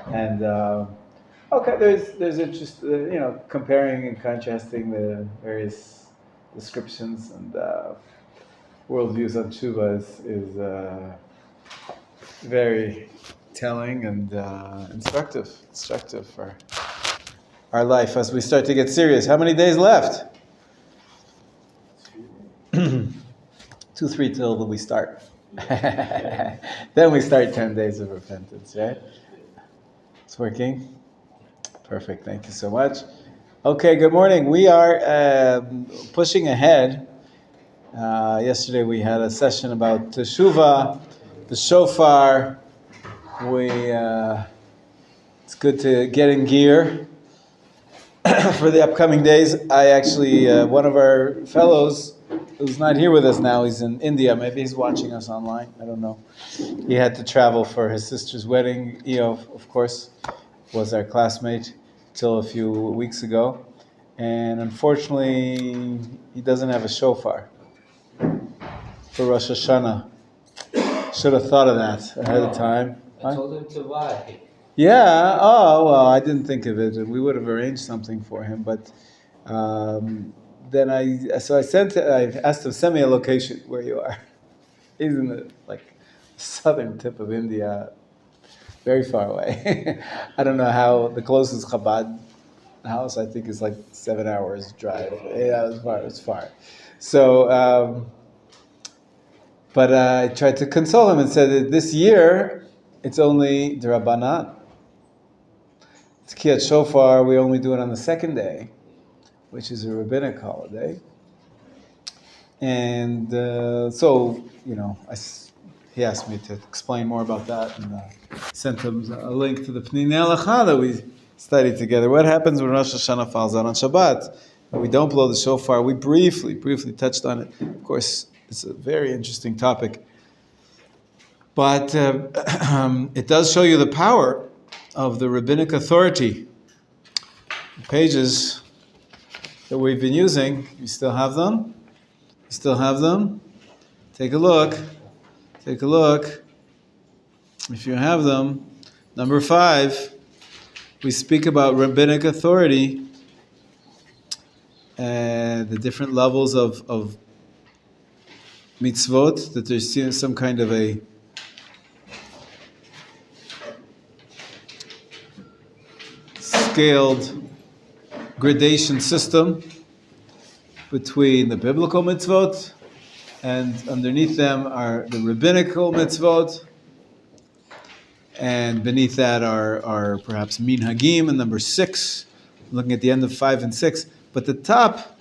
And okay, there's interest, comparing and contrasting the various descriptions and worldviews on tshuva is very telling and instructive for our life as we start to get serious. How many days left? 2, 3 till we start. Then we start 10 days of repentance, right? It's working? Perfect, thank you so much. Okay, good morning. We are pushing ahead. Yesterday we had a session about Teshuvah, the shofar. It's good to get in gear for the upcoming days. I actually, one of our fellows who's not here with us now, he's in India. Maybe he's watching us online. I don't know. He had to travel for his sister's wedding. Of course, was our classmate till a few weeks ago. And unfortunately, he doesn't have a shofar for Rosh Hashanah. Should have thought of that ahead of time. I told him to buy. Yeah. Oh, well, I didn't think of it. We would have arranged something for him, but then I asked him, send me a location where you are. He's in the southern tip of India, very far away. I don't know how the closest Chabad house, I think, is 7 hours drive. Yeah, it's far. So, but I tried to console him and said that this year it's only the Rabbanan. Tkiyat Shofar, we only do it on the second day, which is a rabbinic holiday. And he asked me to explain more about that, and sent him a link to the Pnei Halacha that we studied together. What happens when Rosh Hashanah falls out on Shabbat? We don't blow the shofar. We briefly touched on it. Of course, it's a very interesting topic. But it does show you the power of the rabbinic authority. The pages that we've been using, you still have them? You still have them? Take a look. If you have them, number 5, we speak about rabbinic authority and the different levels of mitzvot, that there's some kind of a scaled gradation system between the biblical mitzvot, and underneath them are the rabbinical mitzvot, and beneath that are perhaps minhagim, and number 6, looking at the end of 5 and 6. But the top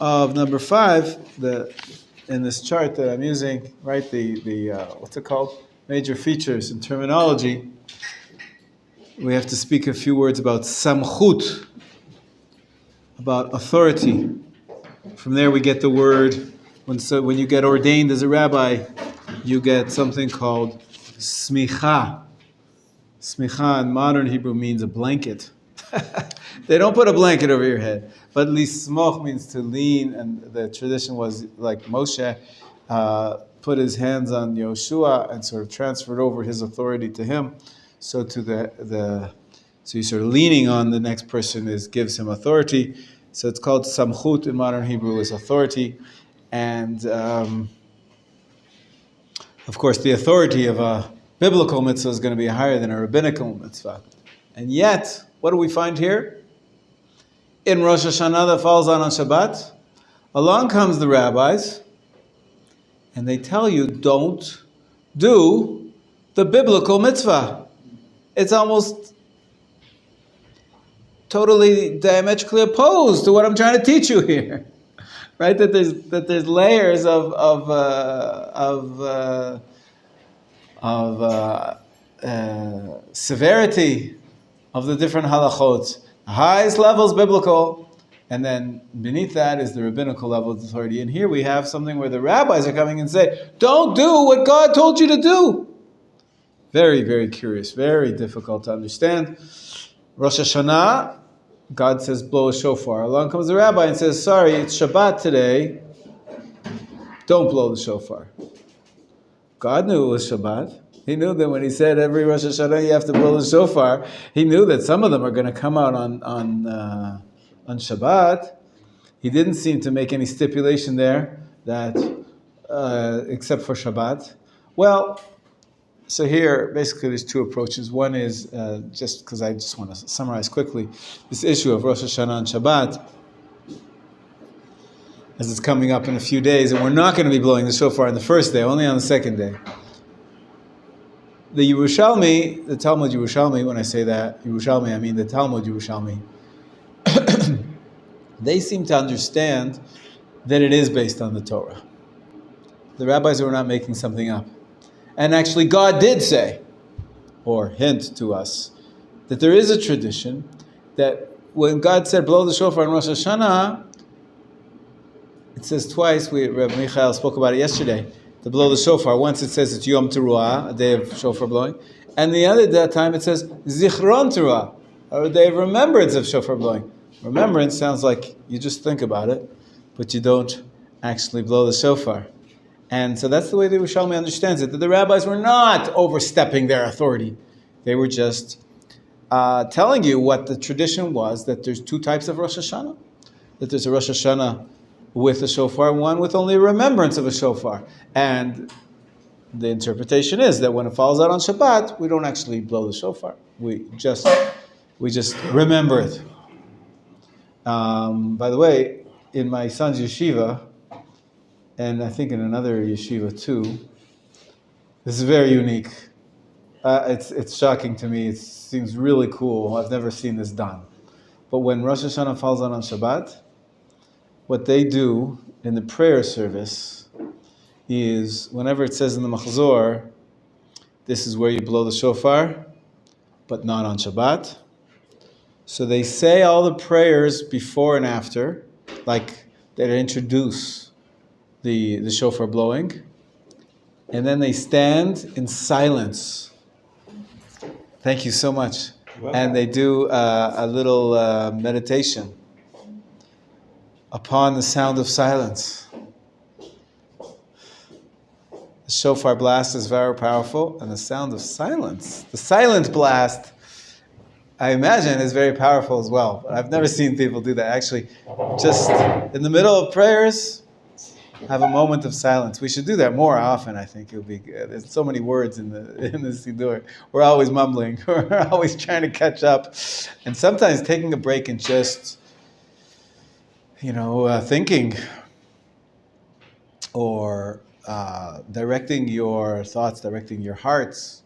of number 5, in this chart that I'm using, right, the what's it called? Major features in terminology. We have to speak a few words about samchut, about authority. From there we get the word, when you get ordained as a rabbi, you get something called smicha. Smicha in modern Hebrew means a blanket. They don't put a blanket over your head, but lismoch means to lean, and the tradition was like Moshe put his hands on Yoshua and sort of transferred over his authority to him. So so you're sort of leaning on the next person gives him authority. So it's called samchut in modern Hebrew, is authority. And of course the authority of a biblical mitzvah is going to be higher than a rabbinical mitzvah. And yet, what do we find here? In Rosh Hashanah that falls on Shabbat, along comes the rabbis, and they tell you, don't do the biblical mitzvah. It's almost totally diametrically opposed to what I'm trying to teach you here, right? That there's layers of severity of the different halachot. The highest level is biblical, and then beneath that is the rabbinical level of authority. And here we have something where the rabbis are coming and say, don't do what God told you to do. Very, very curious, very difficult to understand. Rosh Hashanah, God says, blow a shofar. Along comes the rabbi and says, sorry, it's Shabbat today. Don't blow the shofar. God knew it was Shabbat. He knew that when he said every Rosh Hashanah you have to blow the shofar, he knew that some of them are going to come out on Shabbat. He didn't seem to make any stipulation there that except for Shabbat. Well, so here basically there's two approaches. One is just because I just want to summarize quickly this issue of Rosh Hashanah and Shabbat, as it's coming up in a few days, and we're not going to be blowing the shofar on the first day, only on the second day. The Yerushalmi, the Talmud Yerushalmi, when I say that, Yerushalmi, I mean the Talmud Yerushalmi, they seem to understand that it is based on the Torah. The rabbis were not making something up. And actually God did say, or hint to us, that there is a tradition that when God said blow the shofar in Rosh Hashanah, it says twice, Rabbi Michael spoke about it yesterday, to blow the shofar. Once it says it's Yom Teruah, a day of shofar blowing, and the other time it says Zichron Teruah, or a day of remembrance of shofar blowing. Remembrance sounds like you just think about it, but you don't actually blow the shofar. And so that's the way the Yerushalmi understands it, that the rabbis were not overstepping their authority. They were just telling you what the tradition was, that there's two types of Rosh Hashanah. That there's a Rosh Hashanah with a shofar, and one with only a remembrance of a shofar. And the interpretation is that when it falls out on Shabbat, we don't actually blow the shofar. We just remember it. By the way, in my son's yeshiva, and I think in another yeshiva too, this is very unique. It's shocking to me. It seems really cool. I've never seen this done. But when Rosh Hashanah falls out on Shabbat, what they do in the prayer service is, whenever it says in the Machzor, this is where you blow the shofar, but not on Shabbat. So they say all the prayers before and after, like that introduce the shofar blowing, and then they stand in silence. Thank you so much. Wow. And they do a little meditation upon the sound of silence. The shofar blast is very powerful, and the sound of silence, the silent blast, I imagine is very powerful as well. But I've never seen people do that. Actually, just in the middle of prayers, have a moment of silence. We should do that more often, I think. It would be good. There's so many words in the Siddur. We're always mumbling. We're always trying to catch up. And sometimes taking a break and just thinking, or directing your thoughts, directing your hearts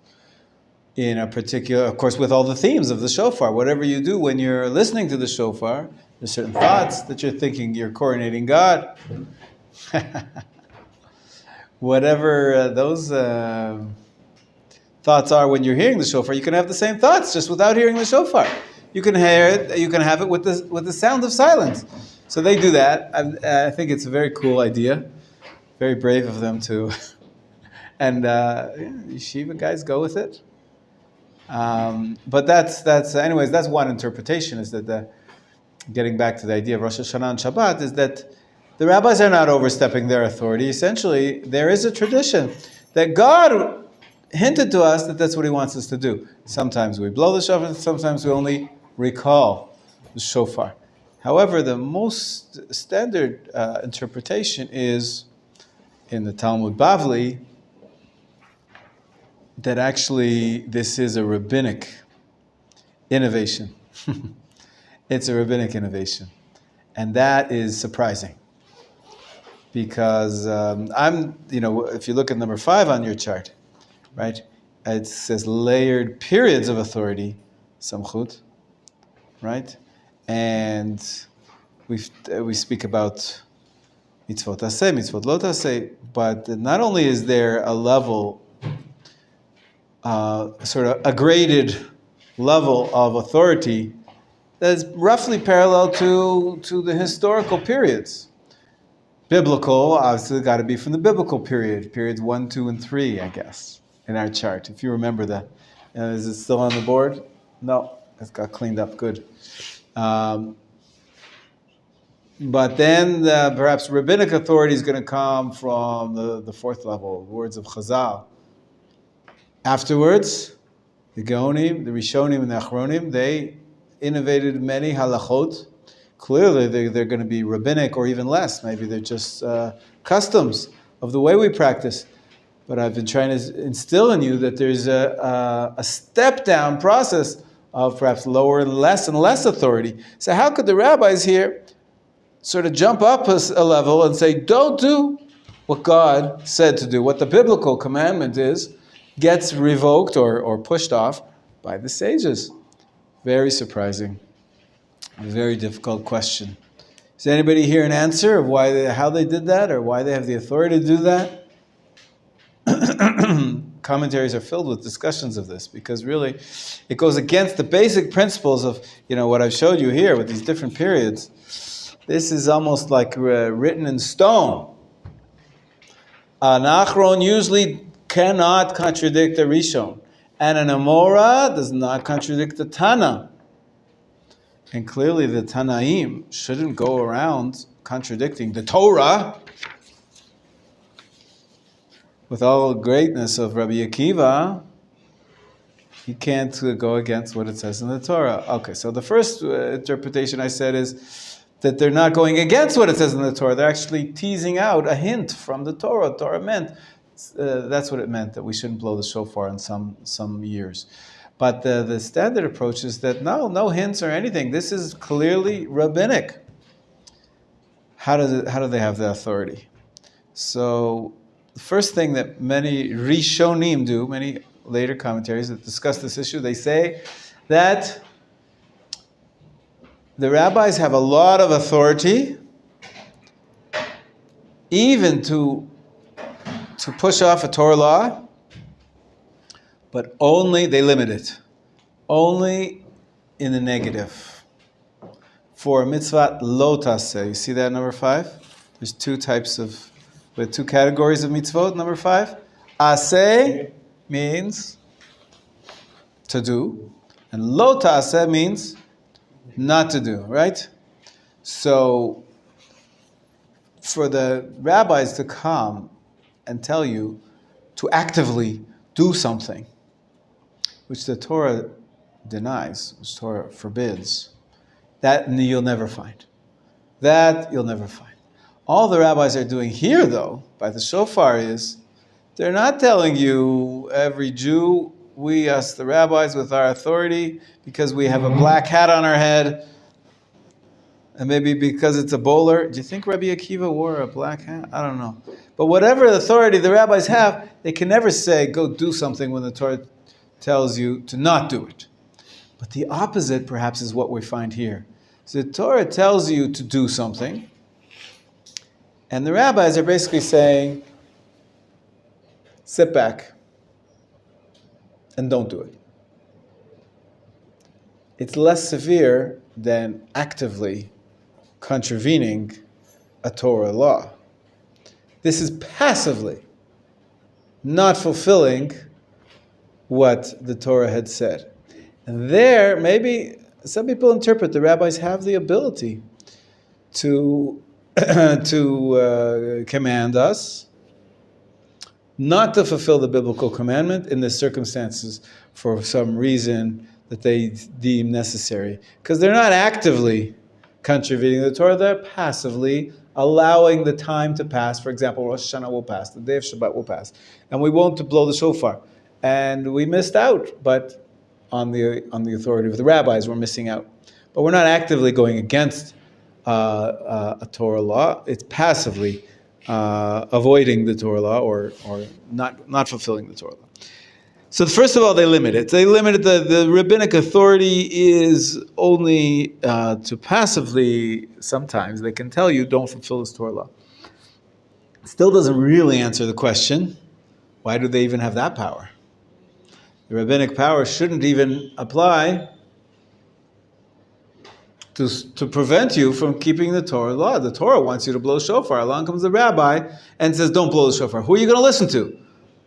in a particular, of course, with all the themes of the shofar. Whatever you do when you're listening to the shofar, there's certain thoughts that you're thinking. You're coronating God. Whatever those thoughts are when you're hearing the shofar, you can have the same thoughts just without hearing the shofar. You can hear it. You can have it with the sound of silence. So they do that. I think it's a very cool idea. Very brave of them to. And yeshiva guys go with it. But that's anyways. That's one interpretation. Is that getting back to the idea of Rosh Hashanah and Shabbat is that the rabbis are not overstepping their authority. Essentially, there is a tradition that God hinted to us that that's what He wants us to do. Sometimes we blow the shofar. Sometimes we only recall the shofar. However, the most standard interpretation is in the Talmud Bavli that actually this is a rabbinic innovation. It's a rabbinic innovation. And that is surprising. Because if you look at number 5 on your chart, right, it says layered periods of authority, samchut, right? And we speak about mitzvot aseh, mitzvot lo taseh, but not only is there a level, sort of a graded level of authority that is roughly parallel to the historical periods. Biblical, obviously, got to be from the biblical period, periods 1, 2, and 3, I guess, in our chart, if you remember that. Is it still on the board? No, it's got cleaned up, good. But then perhaps rabbinic authority is going to come from the fourth level, words of Chazal. Afterwards, the Gaonim, the Rishonim, and the Achronim, they innovated many halachot. Clearly, they're going to be rabbinic or even less. Maybe they're just customs of the way we practice. But I've been trying to instill in you that there's a step-down process of perhaps lower and less authority. So how could the rabbis here sort of jump up a level and say, don't do what God said to do, what the biblical commandment is, gets revoked or pushed off by the sages? Very surprising. A very difficult question. Does anybody hear an answer of how they did that, or why they have the authority to do that? Commentaries are filled with discussions of this, because really it goes against the basic principles of what I've showed you here with these different periods. This is almost like written in stone. An Achron usually cannot contradict a Rishon, and an Amora does not contradict the Tana. And clearly the Tanaim shouldn't go around contradicting the Torah. With all the greatness of Rabbi Akiva, he can't go against what it says in the Torah. Okay, so the first interpretation I said is that they're not going against what it says in the Torah. They're actually teasing out a hint from the Torah. Torah meant, that's what it meant, that we shouldn't blow the shofar in some years. But the standard approach is that no hints or anything. This is clearly rabbinic. How do they have the authority? So the first thing that many Rishonim do, many later commentaries that discuss this issue, they say that the rabbis have a lot of authority even to push off a Torah law, but only, they limit it, only in the negative. For mitzvah lo taseh, you see that number 5? There's two categories of mitzvot, number 5. Aseh means to do, and lo taseh means not to do, right? So for the rabbis to come and tell you to actively do something, which the Torah denies, which Torah forbids, that you'll never find. That you'll never find. All the rabbis are doing here, though, by the shofar, is they're not telling you, every Jew, we, us, the rabbis, with our authority, because we have a black hat on our head, and maybe because it's a bowler. Do you think Rabbi Akiva wore a black hat? I don't know. But whatever authority the rabbis have, they can never say, go do something when the Torah tells you to not do it. But the opposite, perhaps, is what we find here. So the Torah tells you to do something, and the rabbis are basically saying, sit back and don't do it. It's less severe than actively contravening a Torah law. This is passively not fulfilling what the Torah had said. And there, maybe some people interpret the rabbis have the ability to command us not to fulfill the biblical commandment in the circumstances for some reason that they deem necessary. Because they're not actively contravening the Torah, they're passively allowing the time to pass. For example, Rosh Hashanah will pass, the day of Shabbat will pass, and we won't blow the shofar. And we missed out, but on the authority of the rabbis, we're missing out. But we're not actively going against a Torah law. It's passively avoiding the Torah law or not fulfilling the Torah law. So first of all, they limit it. They limit it. The rabbinic authority is only to passively, sometimes they can tell you, don't fulfill this Torah law. It still doesn't really answer the question, why do they even have that power? The rabbinic power shouldn't even apply to prevent you from keeping the Torah law. The Torah wants you to blow shofar. Along comes the rabbi and says, don't blow the shofar. Who are you going to listen to?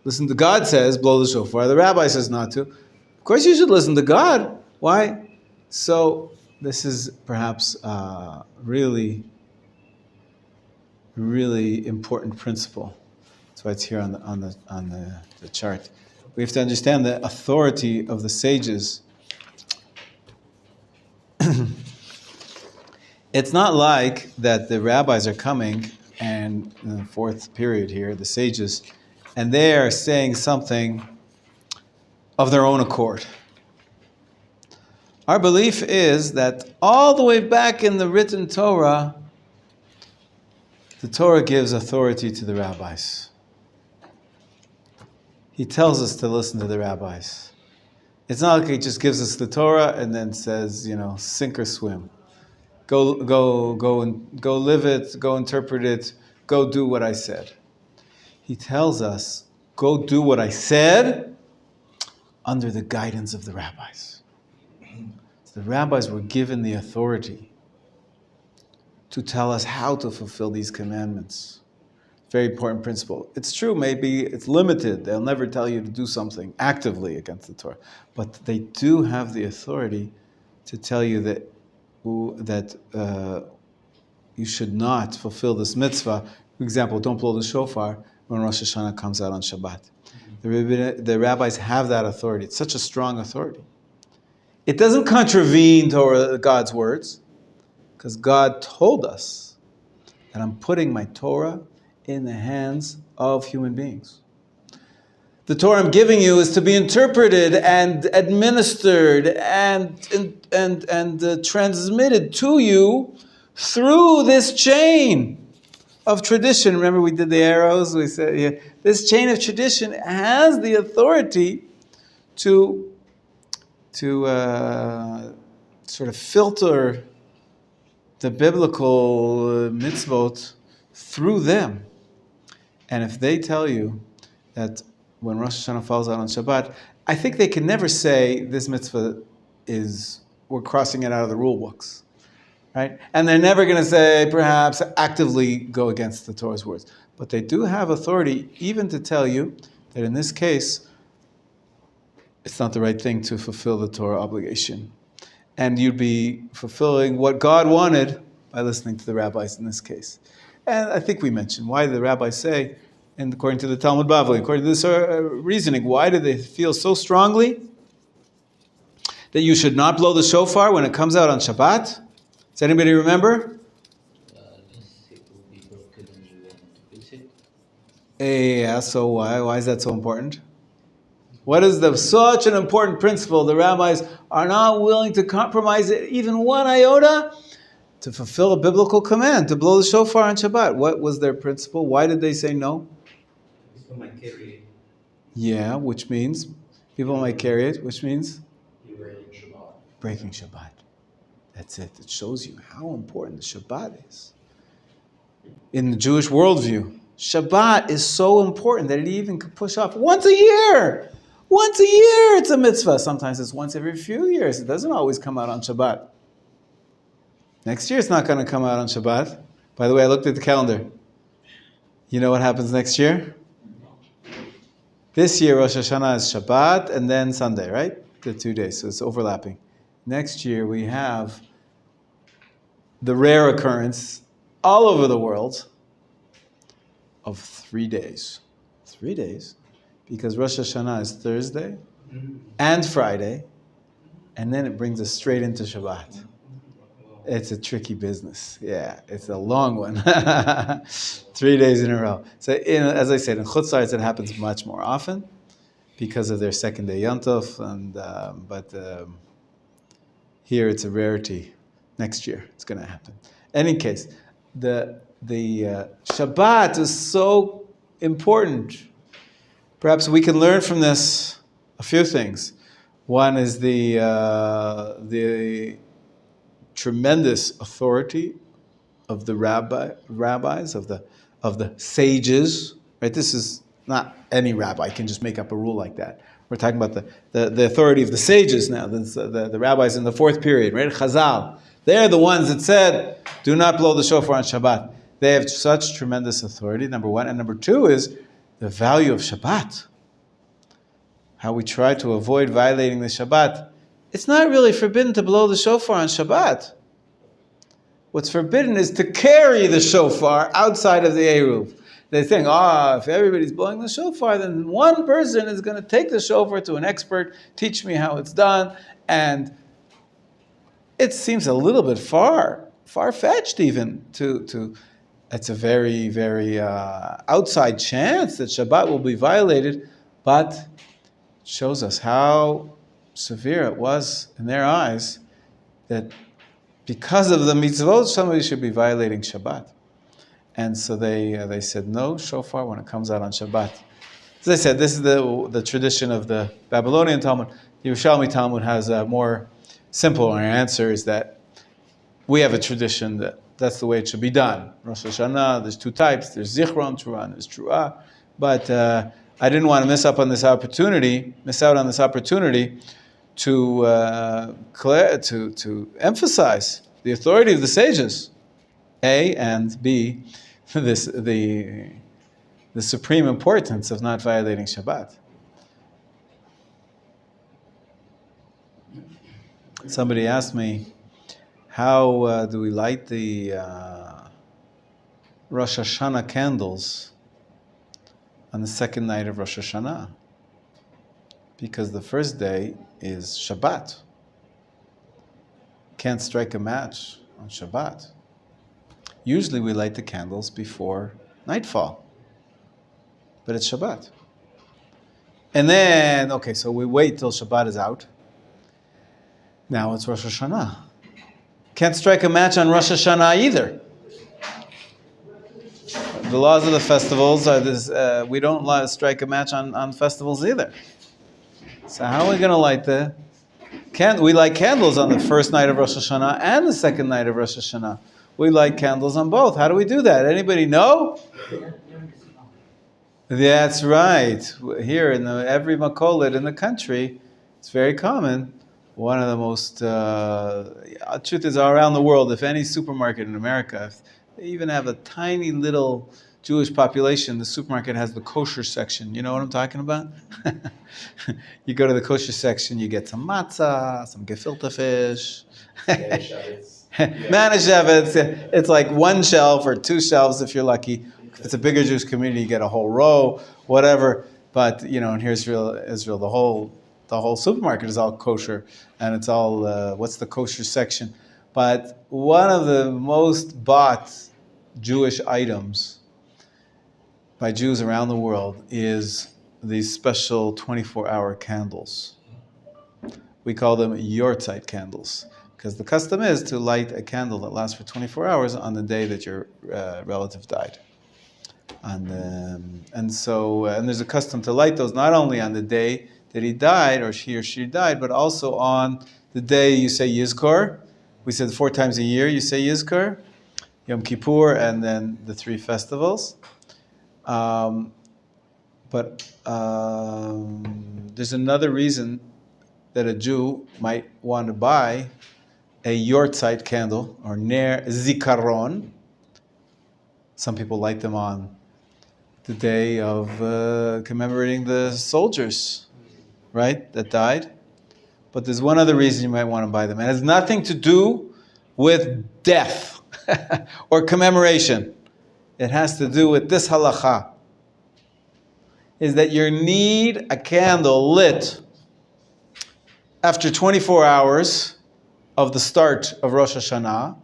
Listen to God says, blow the shofar. The rabbi says not to. Of course you should listen to God. Why? So this is perhaps really really important principle. That's why it's here on the chart. We have to understand the authority of the sages. It's not like that the rabbis are coming, and in the fourth period here, the sages, and they are saying something of their own accord. Our belief is that all the way back in the written Torah, the Torah gives authority to the rabbis. He tells us to listen to the rabbis. It's not like he just gives us the Torah and then says, sink or swim. Go live it, go interpret it, go do what I said. He tells us, go do what I said under the guidance of the rabbis. The rabbis were given the authority to tell us how to fulfill these commandments. Very important principle. It's true, maybe it's limited. They'll never tell you to do something actively against the Torah. But they do have the authority to tell you that you should not fulfill this mitzvah. For example, don't blow the shofar when Rosh Hashanah comes out on Shabbat. The rabbis have that authority. It's such a strong authority. It doesn't contravene Torah, God's words, because God told us that I'm putting my Torah in the hands of human beings. The Torah I'm giving you is to be interpreted and administered and transmitted to you through this chain of tradition. Remember, we did the arrows. We said this chain of tradition has the authority to sort of filter the biblical mitzvot through them. And if they tell you that when Rosh Hashanah falls out on Shabbat, I think they can never say this mitzvah we're crossing it out of the rule books, right? And they're never going to say, perhaps, actively go against the Torah's words. But they do have authority even to tell you that in this case, it's not the right thing to fulfill the Torah obligation. And you'd be fulfilling what God wanted by listening to the rabbis in this case. And I think we mentioned why the rabbis say, and according to the Talmud Bavli, according to this reasoning, why do they feel so strongly that you should not blow the shofar when it comes out on Shabbat? Does anybody remember? Yeah, so why is that so important? What is such an important principle? The rabbis are not willing to compromise it even one iota to fulfill a biblical command, to blow the shofar on Shabbat. What was their principle? Why did they say no? People might carry it. Yeah, which means people might carry it, which means? You're breaking Shabbat. Breaking Shabbat. That's it. It shows you how important the Shabbat is. In the Jewish worldview, Shabbat is so important that it even could push off once a year. Once a year it's a mitzvah. Sometimes it's once every few years. It doesn't always come out on Shabbat. Next year it's not going to come out on Shabbat. By the way, I looked at the calendar. You know what happens next year? This year Rosh Hashanah is Shabbat and then Sunday, right? The 2 days, so it's overlapping. Next year we have the rare occurrence all over the world of 3 days. 3 days. Because Rosh Hashanah is Thursday and Friday, and then it brings us straight into Shabbat. It's a tricky business. Yeah, it's a long one. 3 days in a row. So, as I said, in Chutz La'aretz it happens much more often because of their second day Yom Tov, but here it's a rarity. Next year it's going to happen. In any case, the Shabbat is so important. Perhaps we can learn from this a few things. One is the tremendous authority of the rabbis, of the sages. Right? This is not any rabbi can just make up a rule like that. We're talking about the authority of the sages now, the rabbis in the fourth period, right? Chazal. They're the ones that said, do not blow the shofar on Shabbat. They have such tremendous authority, number one. And number two is the value of Shabbat. How we try to avoid violating the Shabbat. It's not really forbidden to blow the shofar on Shabbat. What's forbidden is to carry the shofar outside of the Eruv. They think, if everybody's blowing the shofar, then one person is going to take the shofar to an expert, teach me how it's done, and it seems a little bit far-fetched even to it's a very, very outside chance that Shabbat will be violated, but it shows us how severe it was in their eyes that because of the mitzvot, somebody should be violating Shabbat. And so they said, no shofar when it comes out on Shabbat. As I said, this is the tradition of the Babylonian Talmud. The Yerushalmi Talmud has a more simple answer, is that we have a tradition that that's the way it should be done. Rosh Hashanah, there's two types. There's Zichron Teruah and there's Teruah. But I didn't want to miss out on this opportunity to emphasize the authority of the sages, A, and B, the supreme importance of not violating Shabbat. Somebody asked me, how do we light the Rosh Hashanah candles on the second night of Rosh Hashanah? Because the first day is Shabbat. Can't strike a match on Shabbat. Usually we light the candles before nightfall, but it's Shabbat. And then, so we wait till Shabbat is out. Now it's Rosh Hashanah. Can't strike a match on Rosh Hashanah either. The laws of the festivals are this, we don't strike a match on festivals either. So how are we going to light we light candles on the first night of Rosh Hashanah and the second night of Rosh Hashanah. We light candles on both. How do we do that? Anybody know? That's right. Here in every makolet in the country, it's very common. One of the most, truth is around the world, if any supermarket in America, if they even have a tiny little Jewish population, the supermarket has the kosher section. You know what I'm talking about? You go to the kosher section, you get some matzah, some gefilte fish. Menachem, it's like one shelf or two shelves if you're lucky. If it's a bigger Jewish community, you get a whole row, whatever. But, in Israel, the whole supermarket is all kosher, and it's all, what's the kosher section? But one of the most bought Jewish items by Jews around the world is these special 24-hour candles. We call them Yortzeit candles, because the custom is to light a candle that lasts for 24 hours on the day that your relative died. And there's a custom to light those not only on the day that he died, or he or she died, but also on the day you say Yizkor. We said 4 times a year you say Yizkor, Yom Kippur, and then the 3 festivals. But there's another reason that a Jew might want to buy a Yortzeit candle, or Ner Zikaron. Some people light them on the day of commemorating the soldiers, right, that died. But there's one other reason you might want to buy them. It has nothing to do with death or commemoration. It has to do with this halacha, is that you need a candle lit after 24 hours of the start of Rosh Hashanah,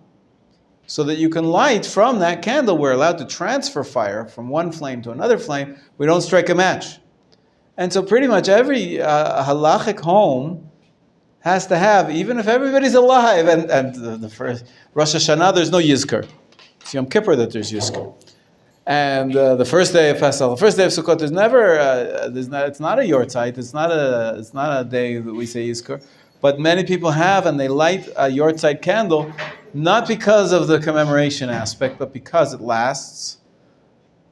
so that you can light from that candle. We're allowed to transfer fire from one flame to another flame. We don't strike a match. And so pretty much every halachic home has to have, even if everybody's alive, and the first Rosh Hashanah, there's no Yizkor. It's Yom Kippur that there's Yizkor. And the first day of Pesach, the first day of Sukkot, it's not a Yortzeit, it's not a day that we say Yizkor. But many people have, and they light a Yortzeit candle, not because of the commemoration aspect, but because it lasts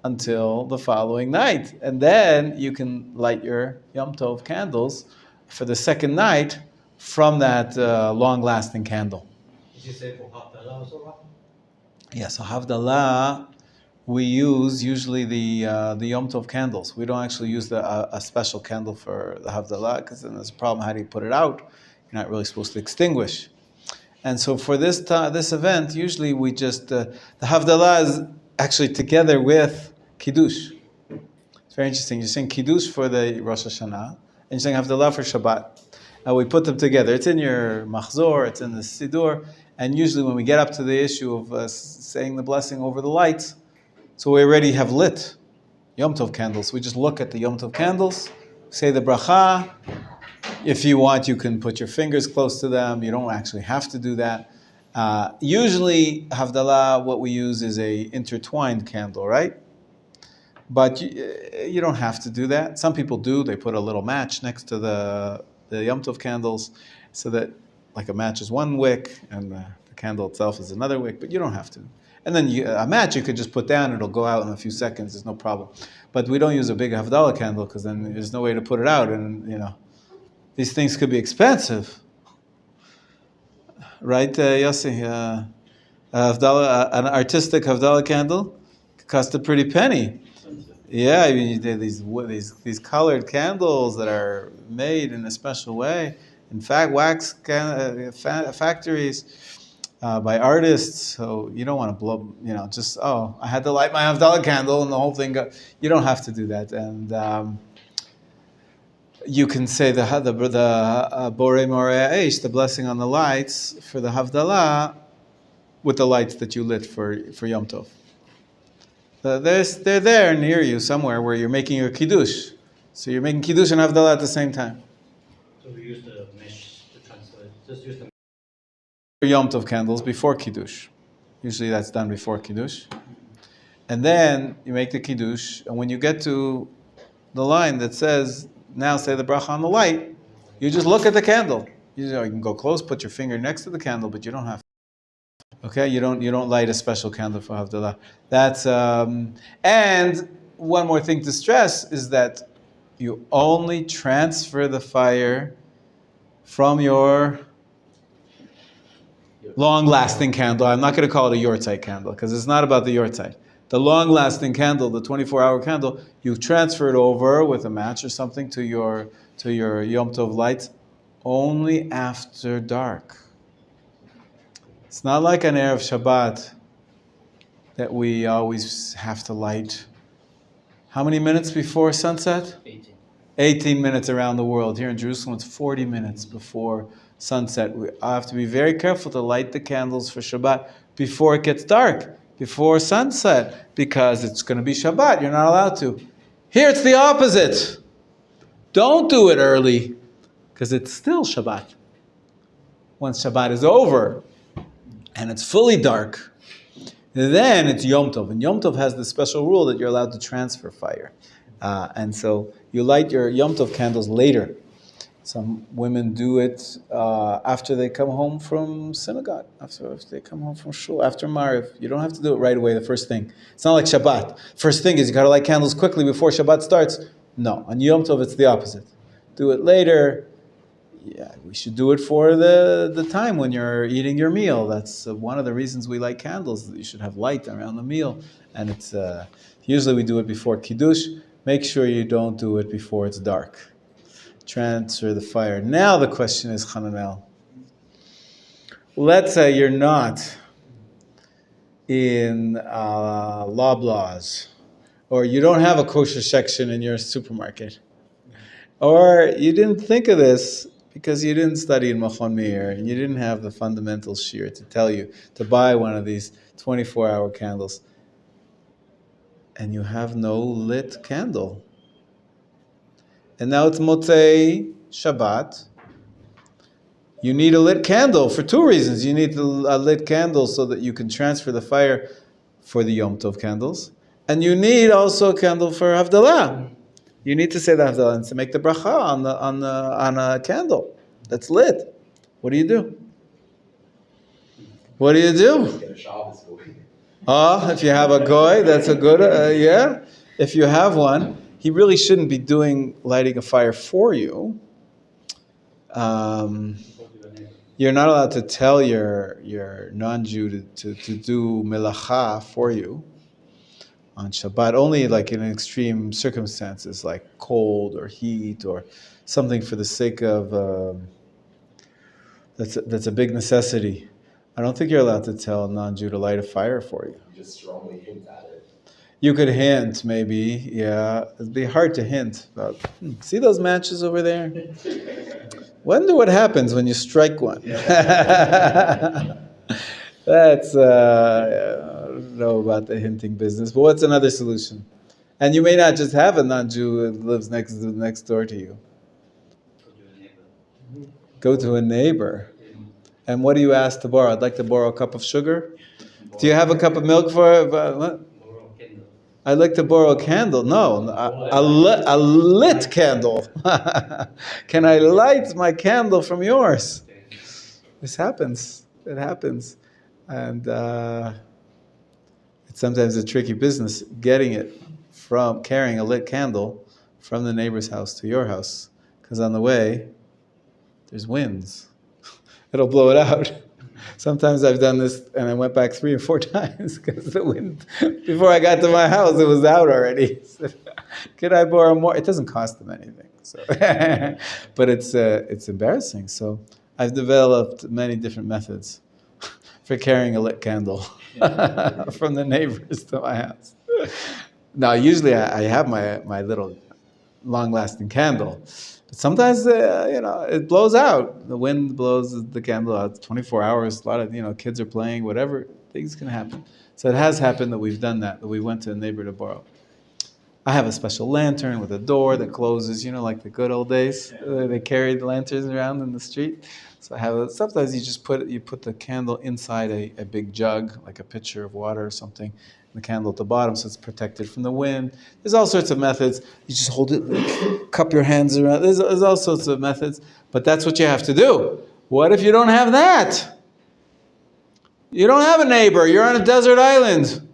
until the following night. And then you can light your Yom Tov candles for the second night from that long-lasting candle. Did you say for Havdalah also? Yes, so Havdalah, we use usually the Yom Tov candles. We don't actually use a special candle for the Havdalah, because then there's a problem. How do you put it out? You're not really supposed to extinguish. And so for this event, usually we just, the Havdalah is actually together with Kiddush. It's very interesting. You're saying Kiddush for the Rosh Hashanah, and you're saying Havdalah for Shabbat. And we put them together. It's in your Machzor, it's in the Siddur, and usually when we get up to the issue of saying the blessing over the lights, so we already have lit Yom Tov candles. We just look at the Yom Tov candles, say the bracha. If you want, you can put your fingers close to them. You don't actually have to do that. Usually, Havdalah, what we use is a intertwined candle, right? But you don't have to do that. Some people do. They put a little match next to the Yom Tov candles, so that like a match is one wick and the candle itself is another wick, but you don't have to. And then a match you could just put down, it'll go out in a few seconds, there's no problem. But we don't use a big Havdalah candle because then there's no way to put it out, and these things could be expensive. Right, Yossi? An artistic Havdalah candle could cost a pretty penny. Yeah, I mean, these colored candles that are made in a special way. In fact, wax factories by artists. So you don't want to blow, just, I had to light my Havdalah candle and the whole thing got. You don't have to do that. And you can say the Borei Morei Eish, the blessing on the lights for the Havdalah, with the lights that you lit for Yom Tov. They're there near you somewhere where you're making your Kiddush. So you're making Kiddush and Havdalah at the same time. So we use the mesh to translate. Just use the Yom Tov candles before Kiddush. Usually that's done before Kiddush. And then you make the Kiddush, and when you get to the line that says, now say the bracha on the light, you just look at the candle. You can go close, put your finger next to the candle, but you don't have to. Okay, you don't light a special candle for Havdalah. That's and one more thing to stress is that you only transfer the fire from your long-lasting candle. I'm not going to call it a yortzeit candle because it's not about the yortzeit. The long-lasting candle, the 24-hour candle, you transfer it over with a match or something to your Yom Tov lights only after dark. It's not like an Erev Shabbat that we always have to light. How many minutes before sunset? 18 minutes around the world. Here in Jerusalem, it's 40 minutes before sunset. We have to be very careful to light the candles for Shabbat before it gets dark, before sunset, because it's going to be Shabbat. You're not allowed to. Here it's the opposite. Don't do it early, because it's still Shabbat. Once Shabbat is over, and it's fully dark, then it's Yom Tov. And Yom Tov has the special rule that you're allowed to transfer fire. And so you light your Yom Tov candles later. Some women do it after they come home from synagogue, after they come home from shul, after Mariv. You don't have to do it right away, the first thing. It's not like Shabbat. First thing is you got to light candles quickly before Shabbat starts. No, on Yom Tov it's the opposite. Do it later. Yeah, we should do it for the time when you're eating your meal. That's one of the reasons we light candles. That you should have light around the meal. And it's usually we do it before Kiddush. Make sure you don't do it before it's dark. Transfer the fire. Now the question is, Hananel, let's say you're not in Loblaws, or you don't have a kosher section in your supermarket, or you didn't think of this because you didn't study in Machon Meir, and you didn't have the fundamental shir to tell you to buy one of these 24-hour candles, and you have no lit candle. And now it's Motzei Shabbat. You need a lit candle for two reasons. You need a lit candle so that you can transfer the fire for the Yom Tov candles. And you need also a candle for Havdalah. You need to say the Havdalah and to make the bracha on a candle that's lit. What do you do? What do you do? If you have a goy, that's a good, yeah. If you have one, he really shouldn't be lighting a fire for you. You're not allowed to tell your non-Jew to do melacha for you on Shabbat, only like in extreme circumstances like cold or heat or something for the sake of, that's a big necessity. I don't think you're allowed to tell a non-Jew to light a fire for you. You just strongly hint at it. You could hint, maybe, yeah. It'd be hard to hint about, see those matches over there? Wonder what happens when you strike one. That's, I don't know about the hinting business, but what's another solution? And you may not just have a non-Jew who lives next door to you. Go to a neighbor. And what do you ask to borrow? I'd like to borrow a cup of sugar. Do you have a cup of milk for what? I'd like to borrow a candle. No, a lit candle. Can I light my candle from yours? This happens. It happens. And it's sometimes a tricky business getting it from carrying a lit candle from the neighbor's house to your house. Because on the way, there's winds. It'll blow it out. Sometimes I've done this and I went back 3 or 4 times because the wind, before I got to my house, it was out already. So, could I borrow more? It doesn't cost them anything. So, but it's embarrassing. So I've developed many different methods for carrying a lit candle from the neighbors to my house. Now, usually I have my little long-lasting candle. Sometimes, it blows out. The wind blows the candle out. It's 24 hours. A lot of, kids are playing, whatever. Things can happen. So it has happened that we've done that we went to a neighbor to borrow. I have a special lantern with a door that closes, like the good old days. They carried lanterns around in the street. So I have sometimes you just put the candle inside a big jug, like a pitcher of water or something. The candle at the bottom, so it's protected from the wind. There's all sorts of methods. You just hold it, cup your hands around. There's all sorts of methods, but that's what you have to do. What if you don't have that? You don't have a neighbor. You're on a desert island.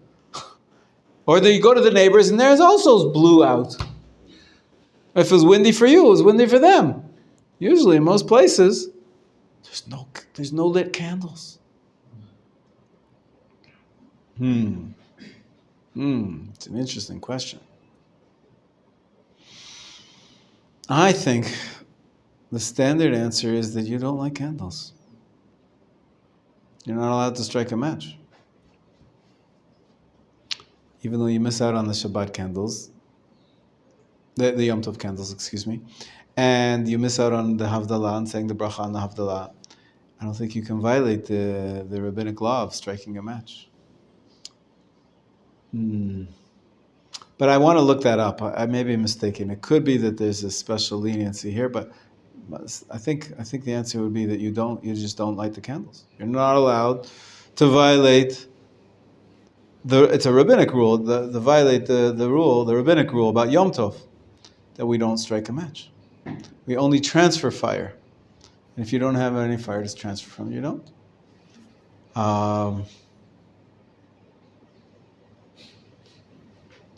Or you go to the neighbors and theirs also blew out. If it was windy for you, it was windy for them. Usually, in most places, there's no lit candles. It's an interesting question. I think the standard answer is that you don't like candles. You're not allowed to strike a match. Even though you miss out on the Shabbat candles, the Yom Tov candles, excuse me, and you miss out on the Havdalah and saying the bracha on the Havdalah, I don't think you can violate the rabbinic law of striking a match. But I want to look that up. I may be mistaken. It could be that there's a special leniency here, but I think the answer would be that you just don't light the candles. You're not allowed to violate it's a rabbinic rule, violate the rabbinic rule about Yom Tov, that we don't strike a match. We only transfer fire. And if you don't have any fire to transfer from, you don't.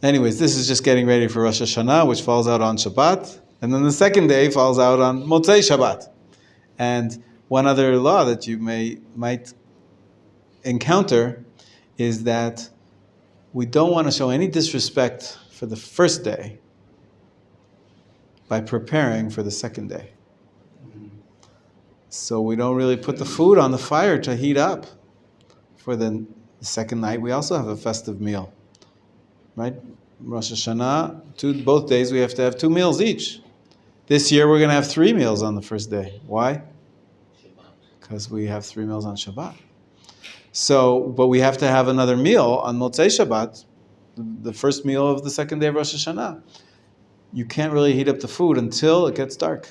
Anyways, this is just getting ready for Rosh Hashanah, which falls out on Shabbat. And then the second day falls out on Motzei Shabbat. And one other law that you might encounter is that we don't want to show any disrespect for the first day by preparing for the second day. So we don't really put the food on the fire to heat up for the second night. We also have a festive meal. Right? Rosh Hashanah, both days we have to have 2 meals each. This year we're going to have 3 meals on the first day. Why? Because we have 3 meals on Shabbat. So, but we have to have another meal on Motzei Shabbat, the first meal of the second day of Rosh Hashanah. You can't really heat up the food until it gets dark.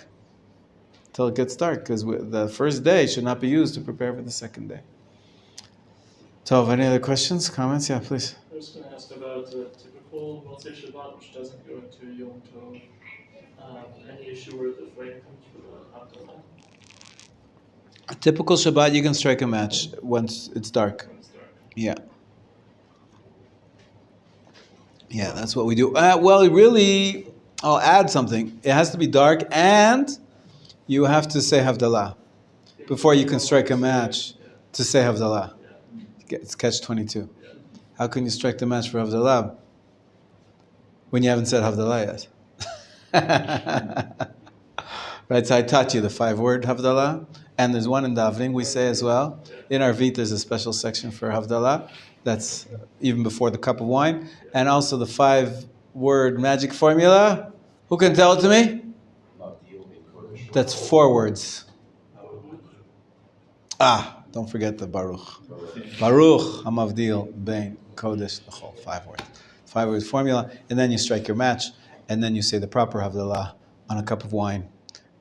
Because the first day should not be used to prepare for the second day. Tov, any other questions, comments? Yeah, please. I was going to ask about a typical Motzei Shabbat, which doesn't go into Yom Tov. Any issue where the flame comes for the Havdalah? A typical Shabbat, you can strike a match once it's dark. Yeah. Yeah, that's what we do. I'll add something. It has to be dark, and you have to say Havdalah before you can strike a match to say Havdalah. It's catch-22. How can you strike the match for Havdalah when you haven't said Havdalah yet? Right, so I taught you the 5-word Havdalah, And there's one in davening we say as well. In our Vit, there's a special section for Havdalah. That's even before the cup of wine. And also the 5-word magic formula. Who can tell it to me? That's 4 words. Don't forget the Baruch. Baruch Hamavdil Bein Kodesh L'chol. 5 words. 5-word formula. And then you strike your match. And then you say the proper Havdalah on a cup of wine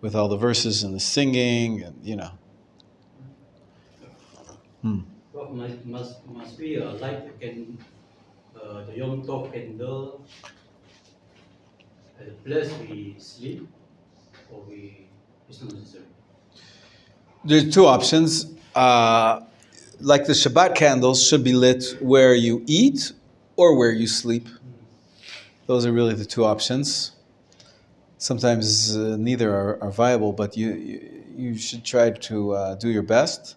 with all the verses and the singing and, Well, must be a light the Yom Tov candle at the place we sleep, or it's not necessary. There's 2 options. Like the Shabbat candles should be lit where you eat or where you sleep. Those are really the 2 options. Sometimes neither are viable, but you should try to do your best.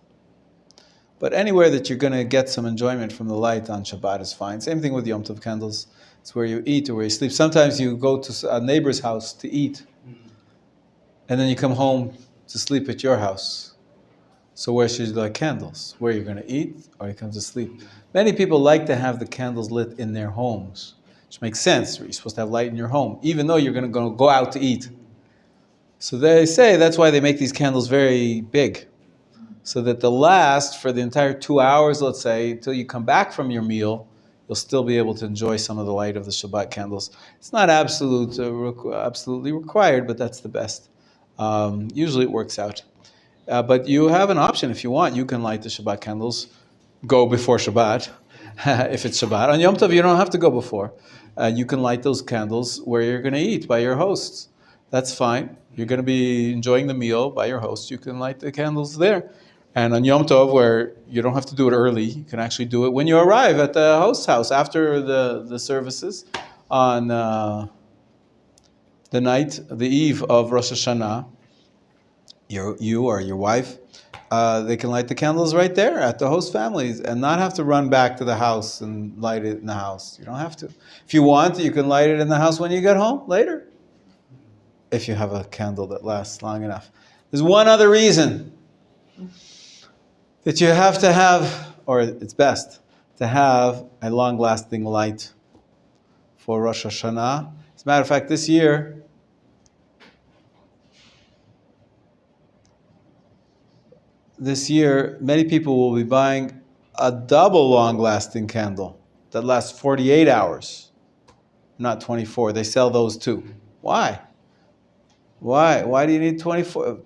But anywhere that you're going to get some enjoyment from the light on Shabbat is fine. Same thing with Yom Tov candles. It's where you eat or where you sleep. Sometimes you go to a neighbor's house to eat, and then you come home to sleep at your house. So where should you light candles? Where you're going to eat or you come to sleep? Many people like to have the candles lit in their homes, which makes sense. You're supposed to have light in your home, even though you're going to go out to eat. So they say that's why they make these candles very big, so that they'll last for the entire 2 hours, let's say, until you come back from your meal. You'll still be able to enjoy some of the light of the Shabbat candles. It's not absolutely required, but that's the best. Usually it works out. But you have an option if you want. You can light the Shabbat candles, go before Shabbat, if it's Shabbat. On Yom Tov, you don't have to go before. You can light those candles where you're going to eat by your hosts. That's fine. You're going to be enjoying the meal by your host. You can light the candles there. And on Yom Tov, where you don't have to do it early, you can actually do it when you arrive at the host's house after the services on the eve of Rosh Hashanah. You or your wife, they can light the candles right there at the host families and not have to run back to the house and light it in the house. You don't have to. If you want, you can light it in the house when you get home later, if you have a candle that lasts long enough. There's one other reason that you have to have, or it's best to have a long-lasting light for Rosh Hashanah. As a matter of fact, this year, many people will be buying a double long-lasting candle that lasts 48 hours, not 24. They sell those too. Why? Why do you need 24?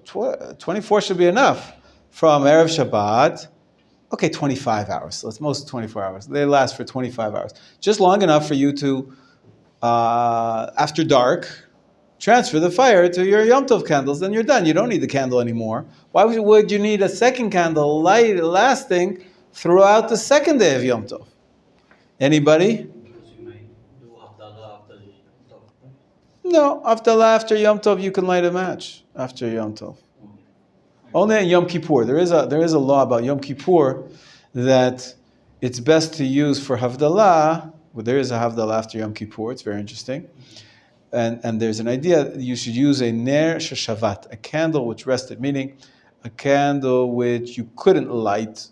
24 should be enough. From Erev Shabbat, 25 hours. So it's most 24 hours. They last for 25 hours. Just long enough for you to, after dark, transfer the fire to your Yom Tov candles, then you're done. You don't need the candle anymore. Why would you need a second candle lasting throughout the second day of Yom Tov? Anybody? Because you may do Havdalah after the Yom Tov. No, after Yom Tov you can light a match after Yom Tov. Only in Yom Kippur. There is a law about Yom Kippur that it's best to use for Havdalah. Well, there is a Havdalah after Yom Kippur. It's very interesting. And there's an idea that you should use a ner sheshavat, a candle which rested, meaning a candle which you couldn't light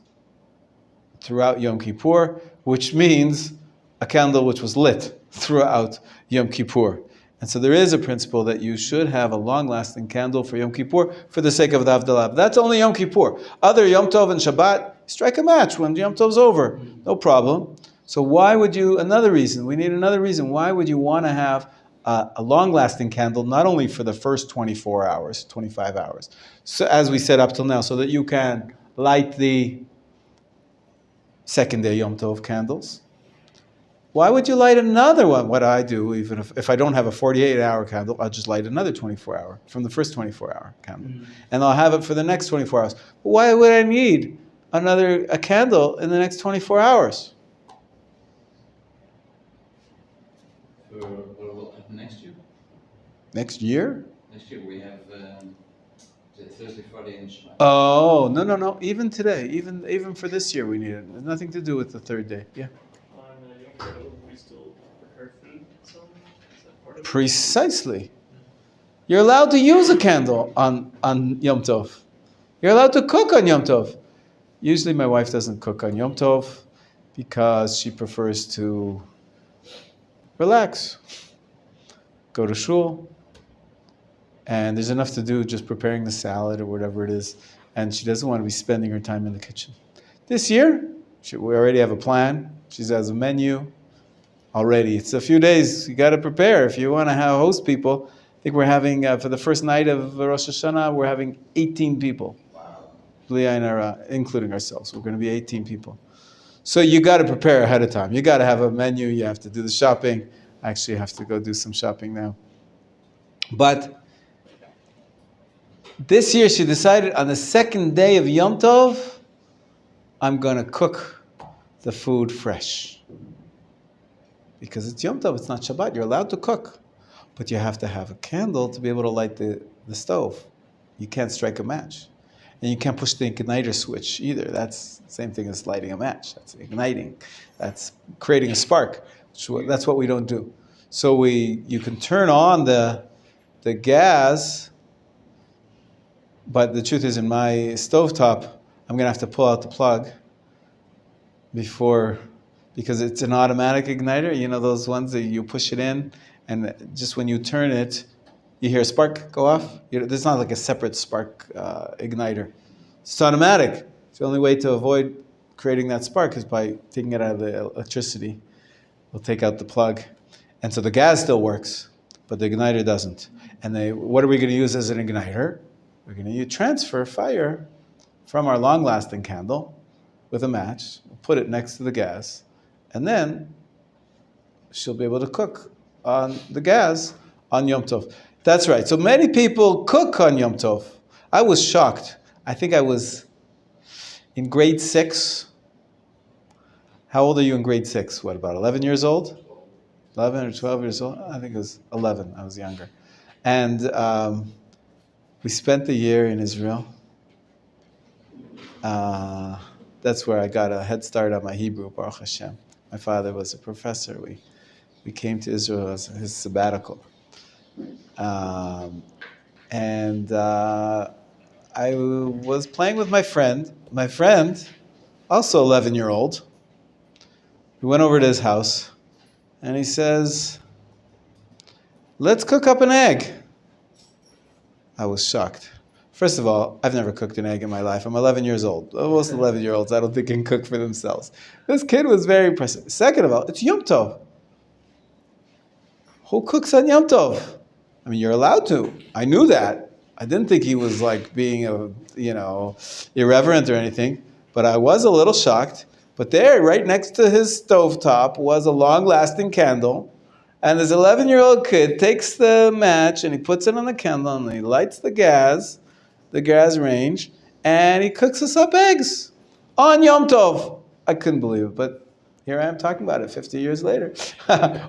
throughout Yom Kippur, which means a candle which was lit throughout Yom Kippur. And so there is a principle that you should have a long-lasting candle for Yom Kippur for the sake of the Havdalah. But that's only Yom Kippur. Other Yom Tov and Shabbat, strike a match when Yom Tov's over. No problem. So why would you, we need another reason. Why would you want to have a long-lasting candle, not only for the first 24 hours, 25 hours, so as we said up till now, so that you can light the second day Yom Tov candles? Why would you light another one? What I do, even if I don't have a 48-hour candle, I'll just light another 24-hour from the first 24-hour candle. And I'll have it for the next 24 hours. But why would I need a candle in the next 24 hours? What will happen next year? Next year? Next year we have Thursday, Friday, and Shabbat. Oh, no. Even today, even for this year, we need it. There's nothing to do with the third day. Yeah. On Yom Tov, we still prepare food. So is that part of it? Precisely. You're allowed to use a candle on Yom Tov. You're allowed to cook on Yom Tov. Usually my wife doesn't cook on Yom Tov because she prefers to relax, go to shul, and there's enough to do just preparing the salad or whatever it is, and she doesn't want to be spending her time in the kitchen. This year, we already have a plan. She has a menu already. It's a few days. You got to prepare if you want to host people. I think we're having, for the first night of Rosh Hashanah, we're having 18 people. Wow. Including ourselves. We're going to be 18 people. So you got to prepare ahead of time. You got to have a menu. You have to do the shopping. I actually have to go do some shopping now. But this year she decided on the second day of Yom Tov, I'm going to cook the food fresh. Because it's Yom Tov, it's not Shabbat. You're allowed to cook. But you have to have a candle to be able to light the stove. You can't strike a match. And you can't push the igniter switch either. That's the same thing as lighting a match. That's igniting. That's creating a spark. That's what we don't do. So you can turn on the gas, but the truth is in my stovetop, I'm going to have to pull out the plug because it's an automatic igniter. You know those ones that you push it in, and just when you turn it, you hear a spark go off. There's not like a separate spark igniter. It's automatic. It's the only way to avoid creating that spark is by taking it out of the electricity. We'll take out the plug. And so the gas still works, but the igniter doesn't. And what are we going to use as an igniter? We're going to transfer fire from our long-lasting candle with a match. We'll put it next to the gas. And then she'll be able to cook on the gas on Yom Tov. That's right. So many people cook on Yom Tov. I was shocked. I think I was in grade 6. How old are you in grade 6? What, about 11 years old? 11 or 12 years old? I think it was 11. I was younger. And we spent the year in Israel. That's where I got a head start on my Hebrew, Baruch Hashem. My father was a professor. We came to Israel as his sabbatical. I was playing with my friend. My friend, also 11-year-old, we went over to his house, and he says, let's cook up an egg. I was shocked. First of all, I've never cooked an egg in my life. I'm 11 years old. Most 11-year-olds, I don't think, can cook for themselves. This kid was very impressive. Second of all, it's Yom Tov. Who cooks on Yom Tov? I mean, you're allowed to. I knew that. I didn't think he was like being irreverent or anything, but I was a little shocked. But there, right next to his stovetop, was a long-lasting candle, and this 11-year-old kid takes the match and he puts it on the candle and he lights the gas range, and he cooks us up eggs on Yom Tov. I couldn't believe it, but here I am talking about it 50 years later,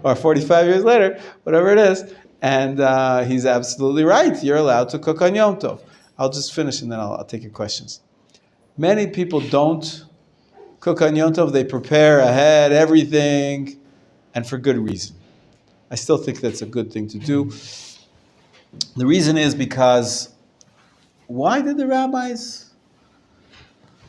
or 45 years later, whatever it is. And he's absolutely right. You're allowed to cook on Yom Tov. I'll just finish and then I'll take your questions. Many people don't cook on Yom Tov. They prepare ahead everything, and for good reason. I still think that's a good thing to do. The reason is because why did the rabbis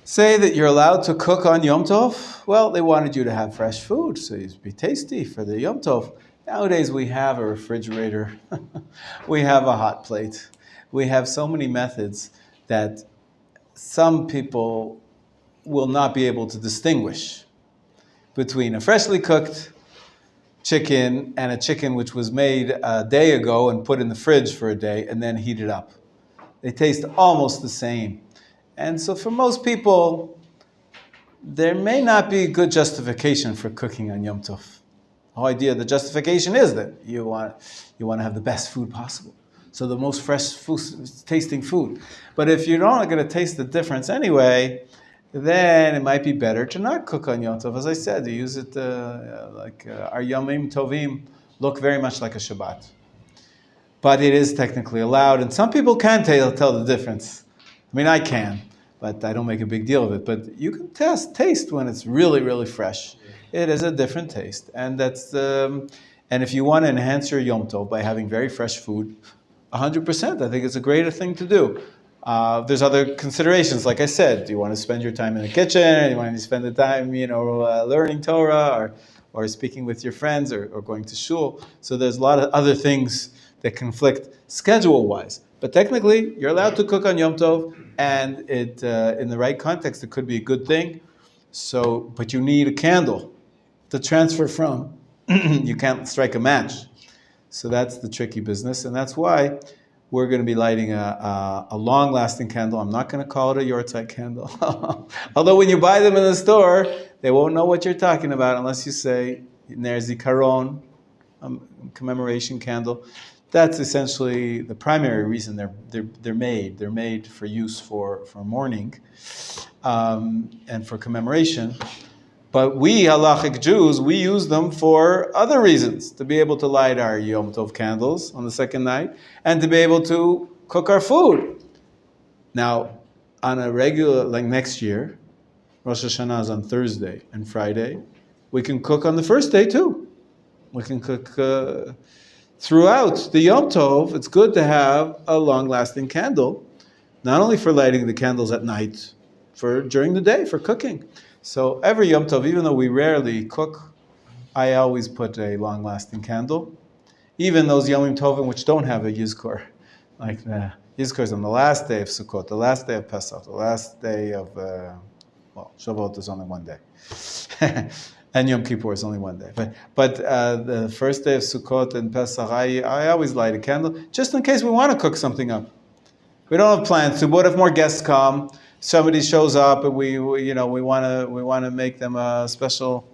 say that you're allowed to cook on Yom Tov? Well, they wanted you to have fresh food, so you'd be tasty for the Yom Tov. Nowadays, we have a refrigerator. We have a hot plate. We have so many methods that some people will not be able to distinguish between a freshly cooked chicken and a chicken which was made a day ago and put in the fridge for a day and then heated up. They taste almost the same. And so for most people, there may not be a good justification for cooking on Yom Tov. The whole idea, the justification is that you want to have the best food possible. So the most fresh food, tasting food. But if you're not going to taste the difference anyway, then it might be better to not cook on Yom Tov. As I said, to use it our Yomim Tovim look very much like a Shabbat. But it is technically allowed, and some people can tell the difference. I mean, I can, but I don't make a big deal of it. But you can taste when it's really, really fresh. It is a different taste, and and if you want to enhance your Yom Tov by having very fresh food, 100%, I think it's a greater thing to do. There's other considerations, like I said. Do you want to spend your time in the kitchen? Or do you want to spend the time, learning Torah, or speaking with your friends, or going to shul? So there's a lot of other things that conflict schedule-wise. But technically, you're allowed to cook on Yom Tov, and it, in the right context, it could be a good thing. So, but you need a candle to transfer from. You can't strike a match. So that's the tricky business, and that's why we're going to be lighting a long-lasting candle. I'm not going to call it a yortzeit candle. Although when you buy them in the store, they won't know what you're talking about unless you say Ner Zikaron, commemoration candle. That's essentially the primary reason they're made. They're made for use for mourning and for commemoration. But we, halachic Jews, we use them for other reasons, to be able to light our Yom Tov candles on the second night, and to be able to cook our food. Now, on a regular, like next year, Rosh Hashanah is on Thursday and Friday, we can cook on the first day too. We can cook throughout the Yom Tov. It's good to have a long-lasting candle, not only for lighting the candles at night, for during the day, for cooking. So every Yom Tov, even though we rarely cook, I always put a long-lasting candle. Even those Yom Tovim which don't have a Yizkor, like the Yizkor is on the last day of Sukkot, the last day of Pesach, the last day of, Shavuot is only one day. And Yom Kippur is only one day. But the first day of Sukkot and Pesach, I always light a candle, just in case we want to cook something up. We don't have plans to. What if more guests come? Somebody shows up and we want to make them a special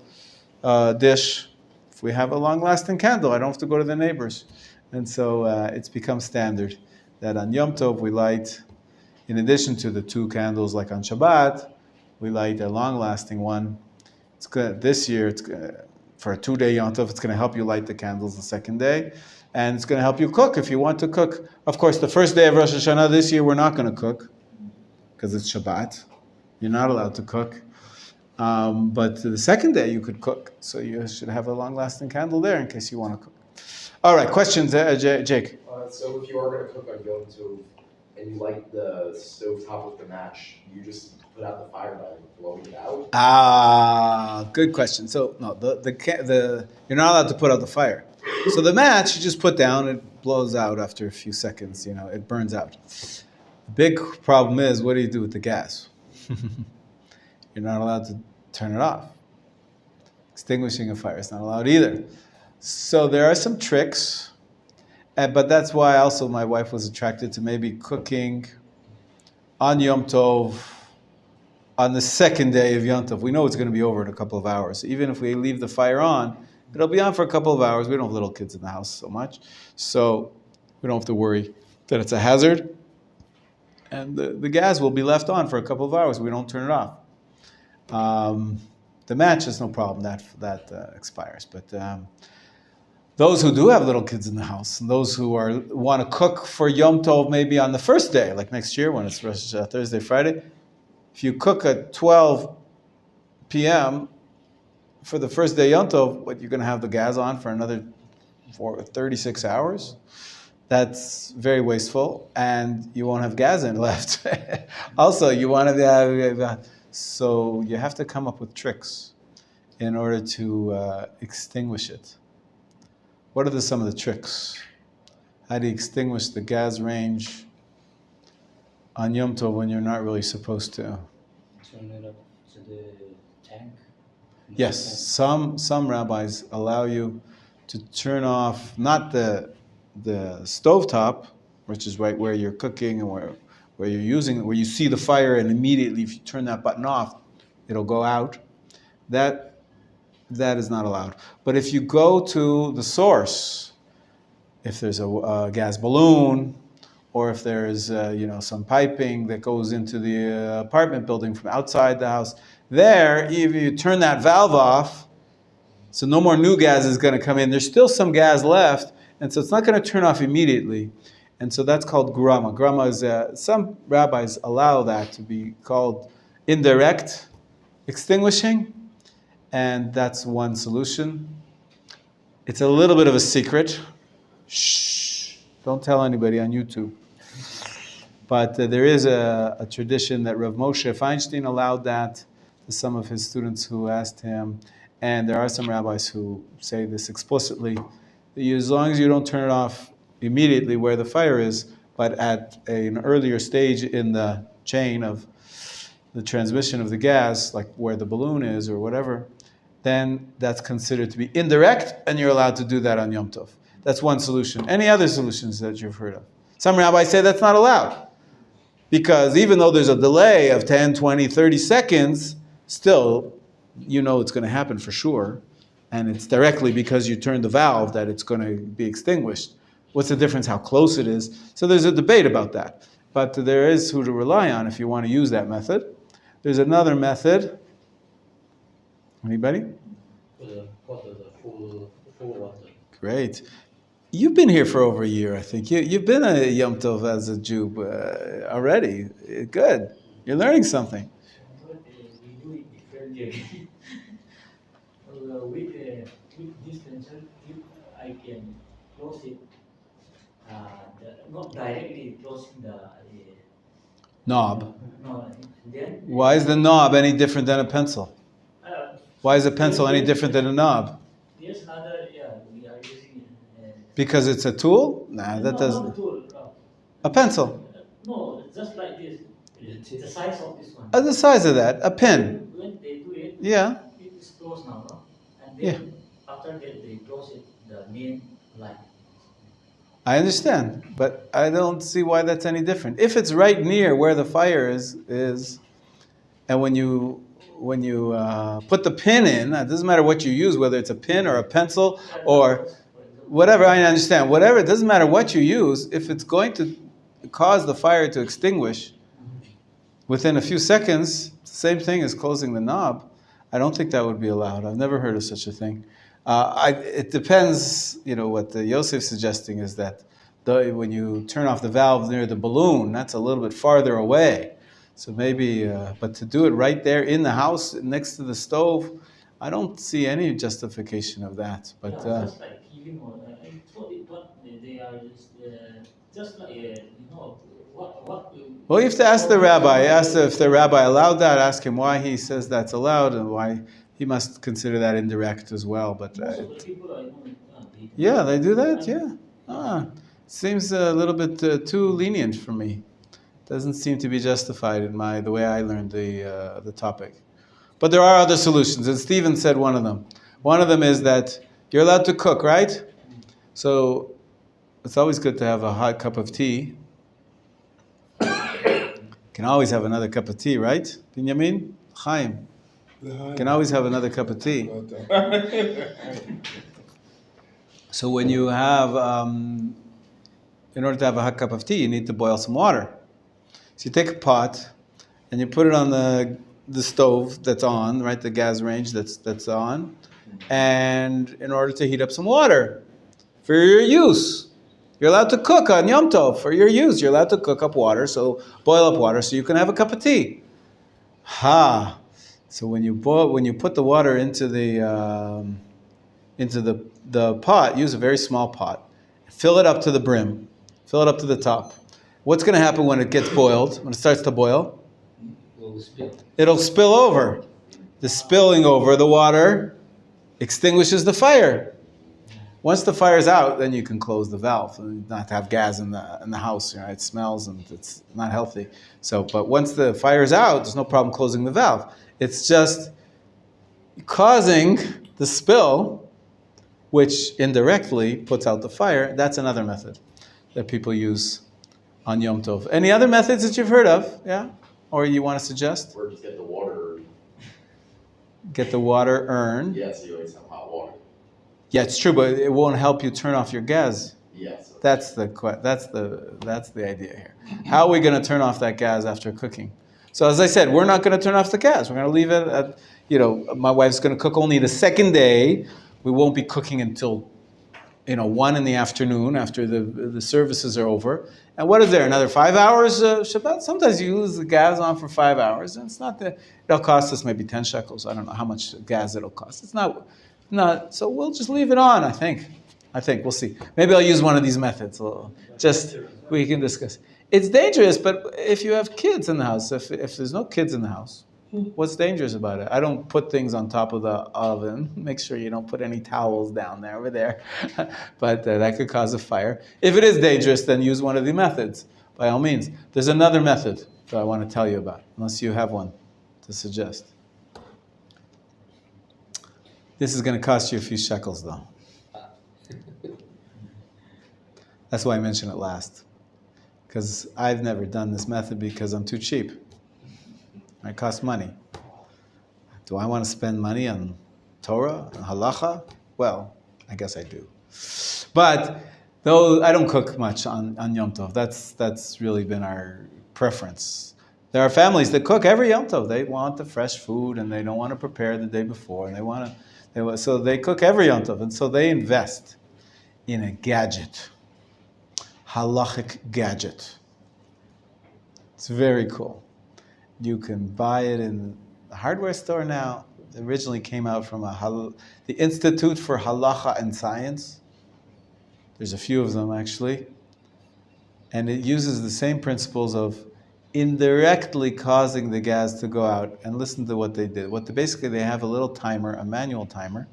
dish. If we have a long-lasting candle, I don't have to go to the neighbors, and so it's become standard that on Yom Tov we light, in addition to the two candles like on Shabbat, we light a long-lasting one. It's good this year. It's good, for a 2-day Yom Tov. It's going to help you light the candles the second day, and it's going to help you cook if you want to cook. Of course, the first day of Rosh Hashanah this year we're not going to cook, because it's Shabbat. You're not allowed to cook. But the second day you could cook. So you should have a long-lasting candle there in case you want to cook. All right, questions, Jake? So if you are going to cook on Yom Tov and you light the stove top with the match, you just put out the fire by blowing it out? Good question. So no, the you're not allowed to put out the fire. So the match you just put down, it blows out after a few seconds. It burns out. The big problem is, what do you do with the gas? You're not allowed to turn it off. Extinguishing a fire is not allowed either. So there are some tricks, but that's why also my wife was attracted to maybe cooking on Yom Tov, on the second day of Yom Tov. We know it's going to be over in a couple of hours. Even if we leave the fire on, it'll be on for a couple of hours. We don't have little kids in the house so much, so we don't have to worry that it's a hazard. And the gas will be left on for a couple of hours. We don't turn it off. The match is no problem. That expires. But those who do have little kids in the house, and those who want to cook for Yom Tov maybe on the first day, like next year when it's Thursday, Friday, if you cook at 12 p.m. for the first day Yom Tov, you're going to have the gas on for another 36 hours? That's very wasteful, and you won't have gas in left. Also, you want to have, so you have to come up with tricks in order to extinguish it. What are some of the tricks? How do you extinguish the gas range on Yom Tov when you're not really supposed to? Turn it up to the tank. Yes, some rabbis allow you to turn off not the stovetop, which is right where you're cooking and where you're using, where you see the fire, and immediately if you turn that button off, it'll go out. That is not allowed. But if you go to the source, if there's a gas balloon, or if there's some piping that goes into the apartment building from outside the house, there, if you turn that valve off, so no more new gas is going to come in. There's still some gas left, and so it's not going to turn off immediately. And so that's called grama. Grama is, some rabbis allow that to be called indirect extinguishing, and that's one solution. It's a little bit of a secret. Shh, don't tell anybody on YouTube. But there is a tradition that Rav Moshe Feinstein allowed that to some of his students who asked him. And there are some rabbis who say this explicitly. As long as you don't turn it off immediately where the fire is, but at an earlier stage in the chain of the transmission of the gas, like where the balloon is or whatever, then that's considered to be indirect, and you're allowed to do that on Yom Tov. That's one solution. Any other solutions that you've heard of? Some rabbis say that's not allowed, because even though there's a delay of 10, 20, 30 seconds, still, you know it's going to happen for sure, and it's directly because you turned the valve that it's going to be extinguished. What's the difference how close it is? So there's a debate about that. But there is who to rely on if you want to use that method. There's another method. Anybody? The full water. Great. You've been here for over a year, I think. You've been a Yom Tov as a Jew already. Good. You're learning something. But we do it differently. With this pencil tip, I can close it. Not directly closing the Knob. no. Then Why is the knob any different than a pencil? Why is a pencil any different than a knob? there's another we are using Because it's a tool? Nah, that no, doesn't. not tool, no. A pencil. No, just like this. It's the size of this one. The size of that. A pin. When they do it, Yeah. it is closed now, no? And then after that they close it, the main line. I understand, but I don't see why that's any different. If it's right near where the fire is, and when you put the pin in, it doesn't matter what you use, whether it's a pin or a pencil or whatever. I understand. Whatever, it doesn't matter what you use. If it's going to cause the fire to extinguish within a few seconds, same thing as closing the knob. I don't think that would be allowed. I've never heard of such a thing. It depends, what the Yosef's suggesting is that when you turn off the valve near the balloon, that's a little bit farther away. So maybe, but to do it right there in the house next to the stove, I don't see any justification of that. But just like even I thought it what they are just like what. Well, you have to ask the rabbi. Ask if the rabbi allowed that. Ask him why he says that's allowed and why. He must consider that indirect as well, but Most of the people I know, yeah, they do that. Yeah, seems a little bit too lenient for me. Doesn't seem to be justified in the way I learned the topic. But there are other solutions, and Stephen said one of them. One of them is that you're allowed to cook, right? So it's always good to have a hot cup of tea. Can always have another cup of tea, right? Binyamin, Chaim. Can always have another cup of tea. So when you have, in order to have a hot cup of tea, you need to boil some water. So you take a pot and you put it on the stove that's on, right, the gas range that's on, and in order to heat up some water for your use. You're allowed to cook on Yom Tov for your use. You're allowed to cook up water, so boil up water so you can have a cup of tea. So when you put the water into the pot, use a very small pot. Fill it up to the brim. Fill it up to the top. What's going to happen when it gets boiled? When it starts to boil? It'll spill over. The spilling over the water extinguishes the fire. Once the fire's out, then you can close the valve and not have gas in the house. It smells and it's not healthy. But once the fire's out, there's no problem closing the valve. It's just causing the spill, which indirectly puts out the fire. That's another method that people use on Yom Tov. Any other methods that you've heard of? Yeah? Or you want to suggest? Or just get the water. Get the water urn. Yeah, so you always have hot water. Yeah, it's true, but it won't help you turn off your gas. Yes. That's the idea here. How are we going to turn off that gas after cooking? So as I said, we're not going to turn off the gas. We're going to leave it at, my wife's going to cook only the second day. We won't be cooking until, 1 in the afternoon after the services are over. And what is there, another 5 hours Shabbat? Sometimes you lose the gas on for 5 hours. And it's not it'll cost us maybe 10 shekels. I don't know how much gas it'll cost. It's not, so we'll just leave it on, I think. We'll see. Maybe I'll use one of these methods. We can discuss. It's dangerous, but if you have kids in the house, if there's no kids in the house, what's dangerous about it? I don't put things on top of the oven. Make sure you don't put any towels down there over there, but that could cause a fire. If it is dangerous, then use one of the methods, by all means. There's another method that I want to tell you about, unless you have one to suggest. This is going to cost you a few shekels, though. That's why I mention it last. Because I've never done this method because I'm too cheap. It costs money. Do I want to spend money on Torah and halacha? Well, I guess I do. But though I don't cook much on Yom Tov. That's really been our preference. There are families that cook every Yom Tov. They want the fresh food and they don't want to prepare the day before. And so they cook every Yom Tov. And so they invest in a gadget. Halachic gadget. It's very cool. You can buy it in the hardware store now. It originally came out from the Institute for Halacha and Science. There's a few of them actually. And it uses the same principles of indirectly causing the gas to go out. And listen to what they did. Basically they have a little timer, a manual timer.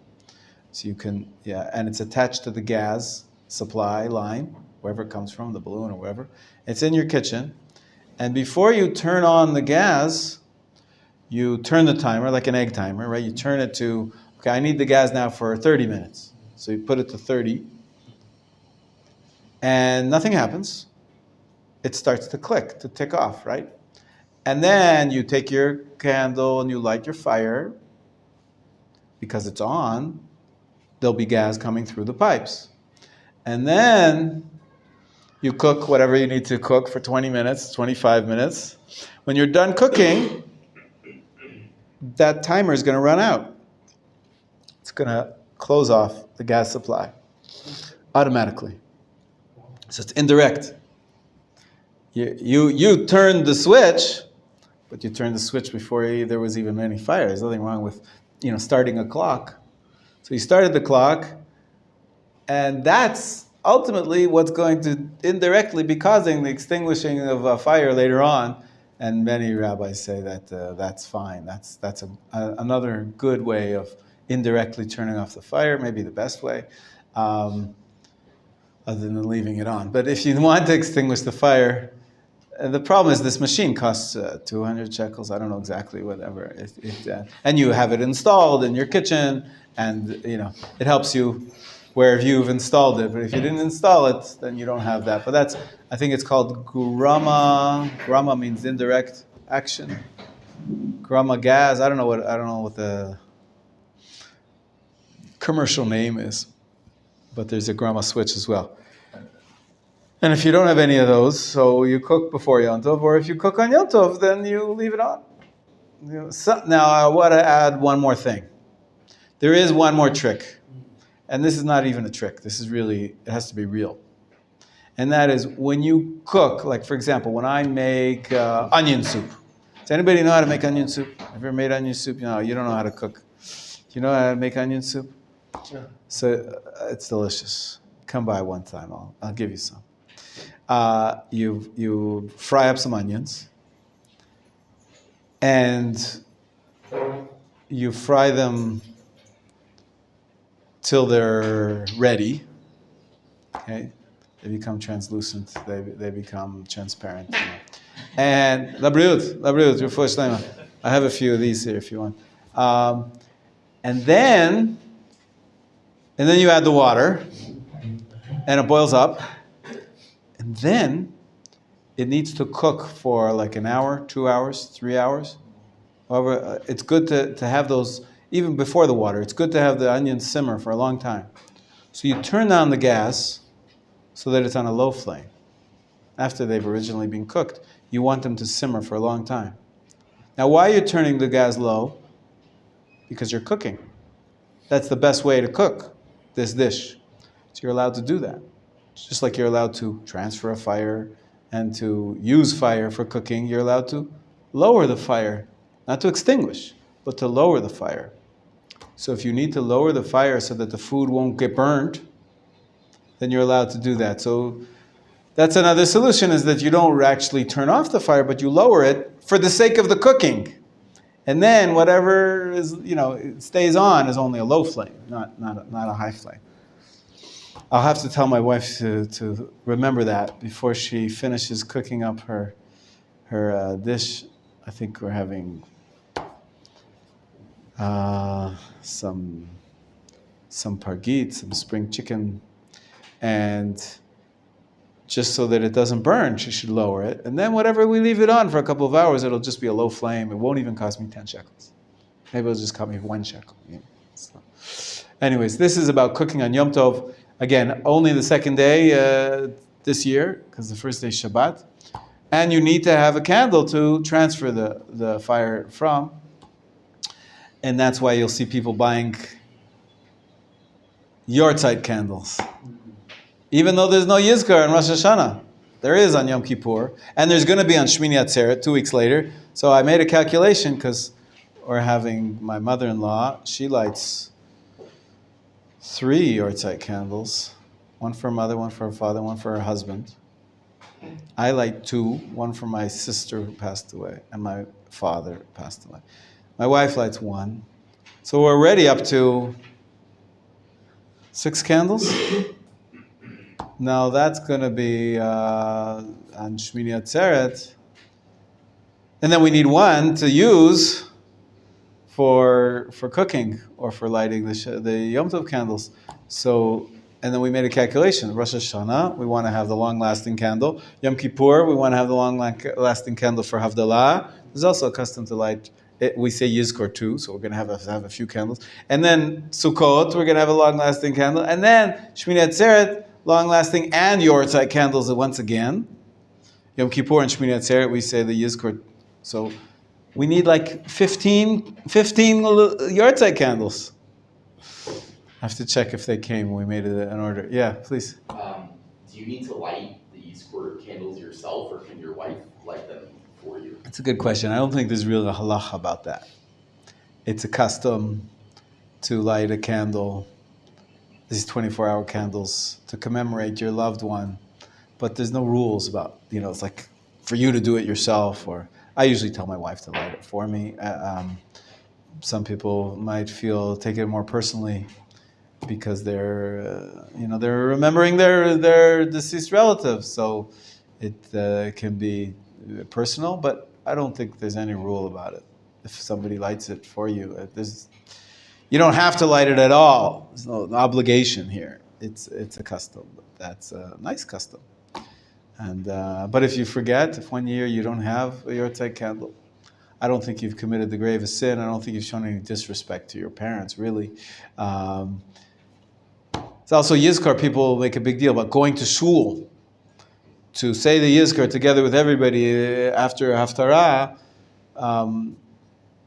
So you can, and it's attached to the gas supply line, wherever it comes from, the balloon or wherever. It's in your kitchen. And before you turn on the gas, you turn the timer, like an egg timer, right? You turn it to, okay, I need the gas now for 30 minutes. So you put it to 30. And nothing happens. It starts to click, to tick off, right? And then you take your candle and you light your fire. Because it's on, there'll be gas coming through the pipes. And then you cook whatever you need to cook for 20 minutes, 25 minutes. When you're done cooking, that timer is going to run out. It's going to close off the gas supply automatically. So it's indirect. You turned the switch, but you turned the switch before there was even any fire. There's nothing wrong with, starting a clock. So you started the clock, and that's ultimately what's going to indirectly be causing the extinguishing of a fire later on. And many rabbis say that that's fine. That's another good way of indirectly turning off the fire, maybe the best way, other than leaving it on. But if you want to extinguish the fire, the problem is this machine costs 200 shekels. I don't know exactly, whatever. And you have it installed in your kitchen, and it helps you where you've installed it. But if you didn't install it, then you don't have that. But I think it's called grama. Grama means indirect action. Grama gas. I don't know what the commercial name is, but there's a grama switch as well. And if you don't have any of those, so you cook before Yom Tov, or if you cook on Yom Tov, then you leave it on. Now I want to add one more thing. There is one more trick. And this is not even a trick. This is really, it has to be real. And that is when you cook, like for example, when I make onion soup. Does anybody know how to make onion soup? Have you ever made onion soup? No, you don't know how to cook. Do you know how to make onion soup? Yeah. So it's delicious. Come by one time, I'll give you some. You fry up some onions. And you fry them till they're ready. Okay, they become translucent. They become transparent. And labriut, refuah shlema. I have a few of these here if you want. And then you add the water, and it boils up. And then it needs to cook for like an hour, 2 hours, 3 hours. However, it's good to have those. Even before the water, it's good to have the onions simmer for a long time. So you turn down the gas so that it's on a low flame. After they've originally been cooked, you want them to simmer for a long time. Now, why are you turning the gas low? Because you're cooking. That's the best way to cook this dish. So you're allowed to do that. It's just like you're allowed to transfer a fire and to use fire for cooking, you're allowed to lower the fire, not to extinguish, but to lower the fire. So if you need to lower the fire so that the food won't get burned, then you're allowed to do that. So That's another solution, is that you don't actually turn off the fire, but you lower it for the sake of the cooking. And then whatever is, it stays on is only a low flame, not a high flame. I'll have to tell my wife to remember that before she finishes cooking up her dish. I think we're having some pargit, some spring chicken, and just so that it doesn't burn, she should lower it. And then whatever we leave it on for a couple of hours, it'll just be a low flame. It won't even cost me 10 shekels. Maybe it'll just cost me 1 shekel. So. Anyways, this is about cooking on Yom Tov. Again, only the second day this year, because the first day is Shabbat. And you need to have a candle to transfer the fire from. And that's why you'll see people buying Yortzeit candles. Even though there's no Yizkar on Rosh Hashanah. There is on Yom Kippur. And there's going to be on Shmini Atzeret 2 weeks later. So I made a calculation because we're having my mother-in-law. She lights 3 Yortzeit candles. 1 for her mother, 1 for her father, 1 for her husband. I light 2. 1 for my sister who passed away. And my father who passed away. My wife lights 1. So we're already up to 6 candles. Now that's going to be on Shmini Atzeret. And then we need 1 to use for cooking or for lighting the Yom Tov candles. So, and then we made a calculation. Rosh Hashanah, we want to have the long-lasting candle. Yom Kippur, we want to have the long-lasting candle for Havdalah. There's also a custom to light, we say Yizkor too, so we're going to have a few candles. And then Sukkot, we're going to have a long-lasting candle. And then Shmini Atzeret, long-lasting and Yortzeit candles once again. Yom Kippur and Shmini Atzeret, we say the Yizkor. So we need like 15 Yortzeit candles. I have to check if they came when we made it in order. Yeah, please. Do you need to light the Yizkor candles yourself, or can your wife light them for you? That's a good question. I don't think there's really a halacha about that. It's a custom to light a candle, these 24-hour candles, to commemorate your loved one. But there's no rules about, it's like for you to do it yourself, or I usually tell my wife to light it for me. Some people might take it more personally because they're remembering their deceased relatives. So it can be personal, but I don't think there's any rule about it. If somebody lights it for you, you don't have to light it at all. There's no obligation here. It's a custom. That's a nice custom. And but if you forget, if 1 year you don't have a Yortzeit candle, I don't think you've committed the gravest sin. I don't think you've shown any disrespect to your parents, really. It's also Yizkar. People make a big deal about going to shul to say the Yizkar together with everybody after Haftarah.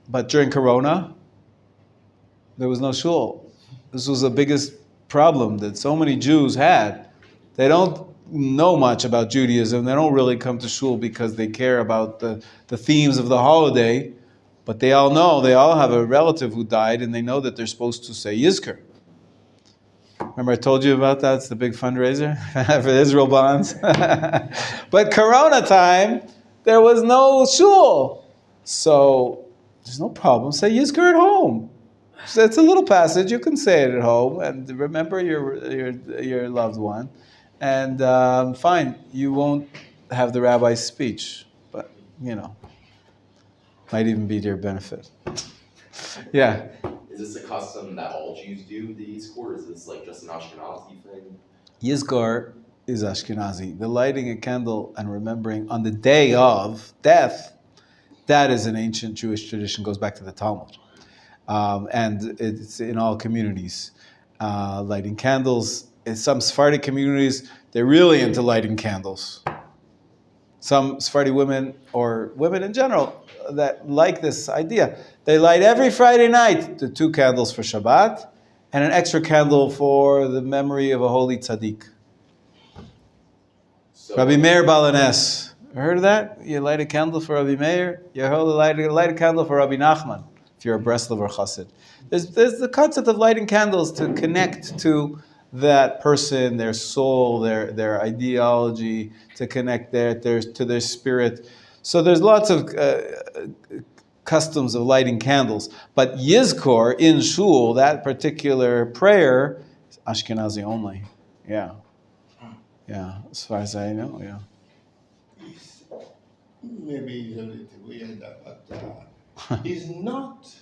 But during Corona, there was no shul. This was the biggest problem that so many Jews had. They don't know much about Judaism. They don't really come to shul because they care about the themes of the holiday. But they all have a relative who died, and they know that they're supposed to say Yizkar. Remember I told you about that? It's the big fundraiser for Israel bonds. But Corona time, there was no shul. So there's no problem. Say Yizkar at home. So it's a little passage. You can say it at home and remember your loved one. And fine, you won't have the rabbi's speech, but might even be to your benefit. Yeah. Is this a custom that all Jews do, the Yizkor, or is this like just an Ashkenazi thing? Yizkor is Ashkenazi. The lighting a candle and remembering on the day of death, that is an ancient Jewish tradition, goes back to the Talmud. And it's in all communities. Lighting candles. In some Sephardic communities, they're really into lighting candles. Some Sephardi women, or women in general, that like this idea, they light every Friday night the 2 candles for Shabbat and an extra candle for the memory of a holy tzaddik. So, Rabbi Meir Balanes. Heard of that? You light a candle for Rabbi Meir, you light a candle for Rabbi Nachman, if you're a Breslover Chassid. There's the concept of lighting candles to connect to that person, their soul, their ideology, to connect to their spirit. So there's lots of customs of lighting candles. But Yizkor in Shul, that particular prayer, is Ashkenazi only. Yeah. Yeah, as far as I know, yeah. It's maybe it's a little weird, but it's not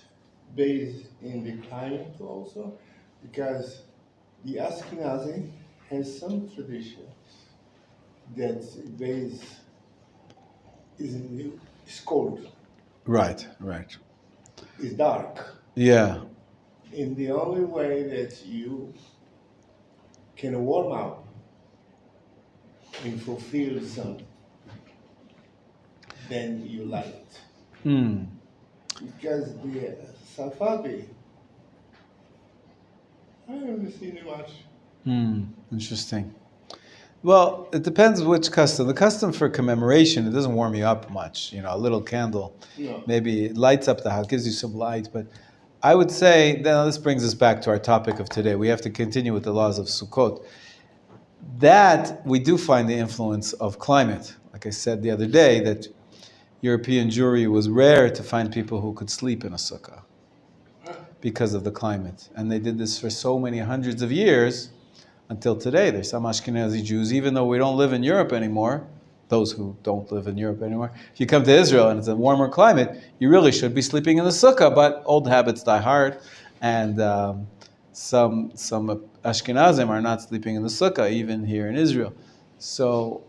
based in the climate also, because the Ashkenazi has some traditions that base is cold, Right. is dark. Yeah. And the only way that you can warm up and fulfill some, then you light. Hmm. Because the Safavi, I haven't seen it much. Interesting. Well, it depends which custom. The custom for commemoration, it doesn't warm you up much. A little candle, No. maybe it lights up the house, gives you some light. But I would say, now this brings us back to our topic of today. We have to continue with the laws of Sukkot. That, we do find the influence of climate. Like I said the other day, that European Jewry was rare to find people who could sleep in a sukkah because of the climate. And they did this for so many hundreds of years until today. There's some Ashkenazi Jews, even though we don't live in Europe anymore, those who don't live in Europe anymore, if you come to Israel and it's a warmer climate, you really should be sleeping in the sukkah, but old habits die hard, and some Ashkenazim are not sleeping in the sukkah, even here in Israel. So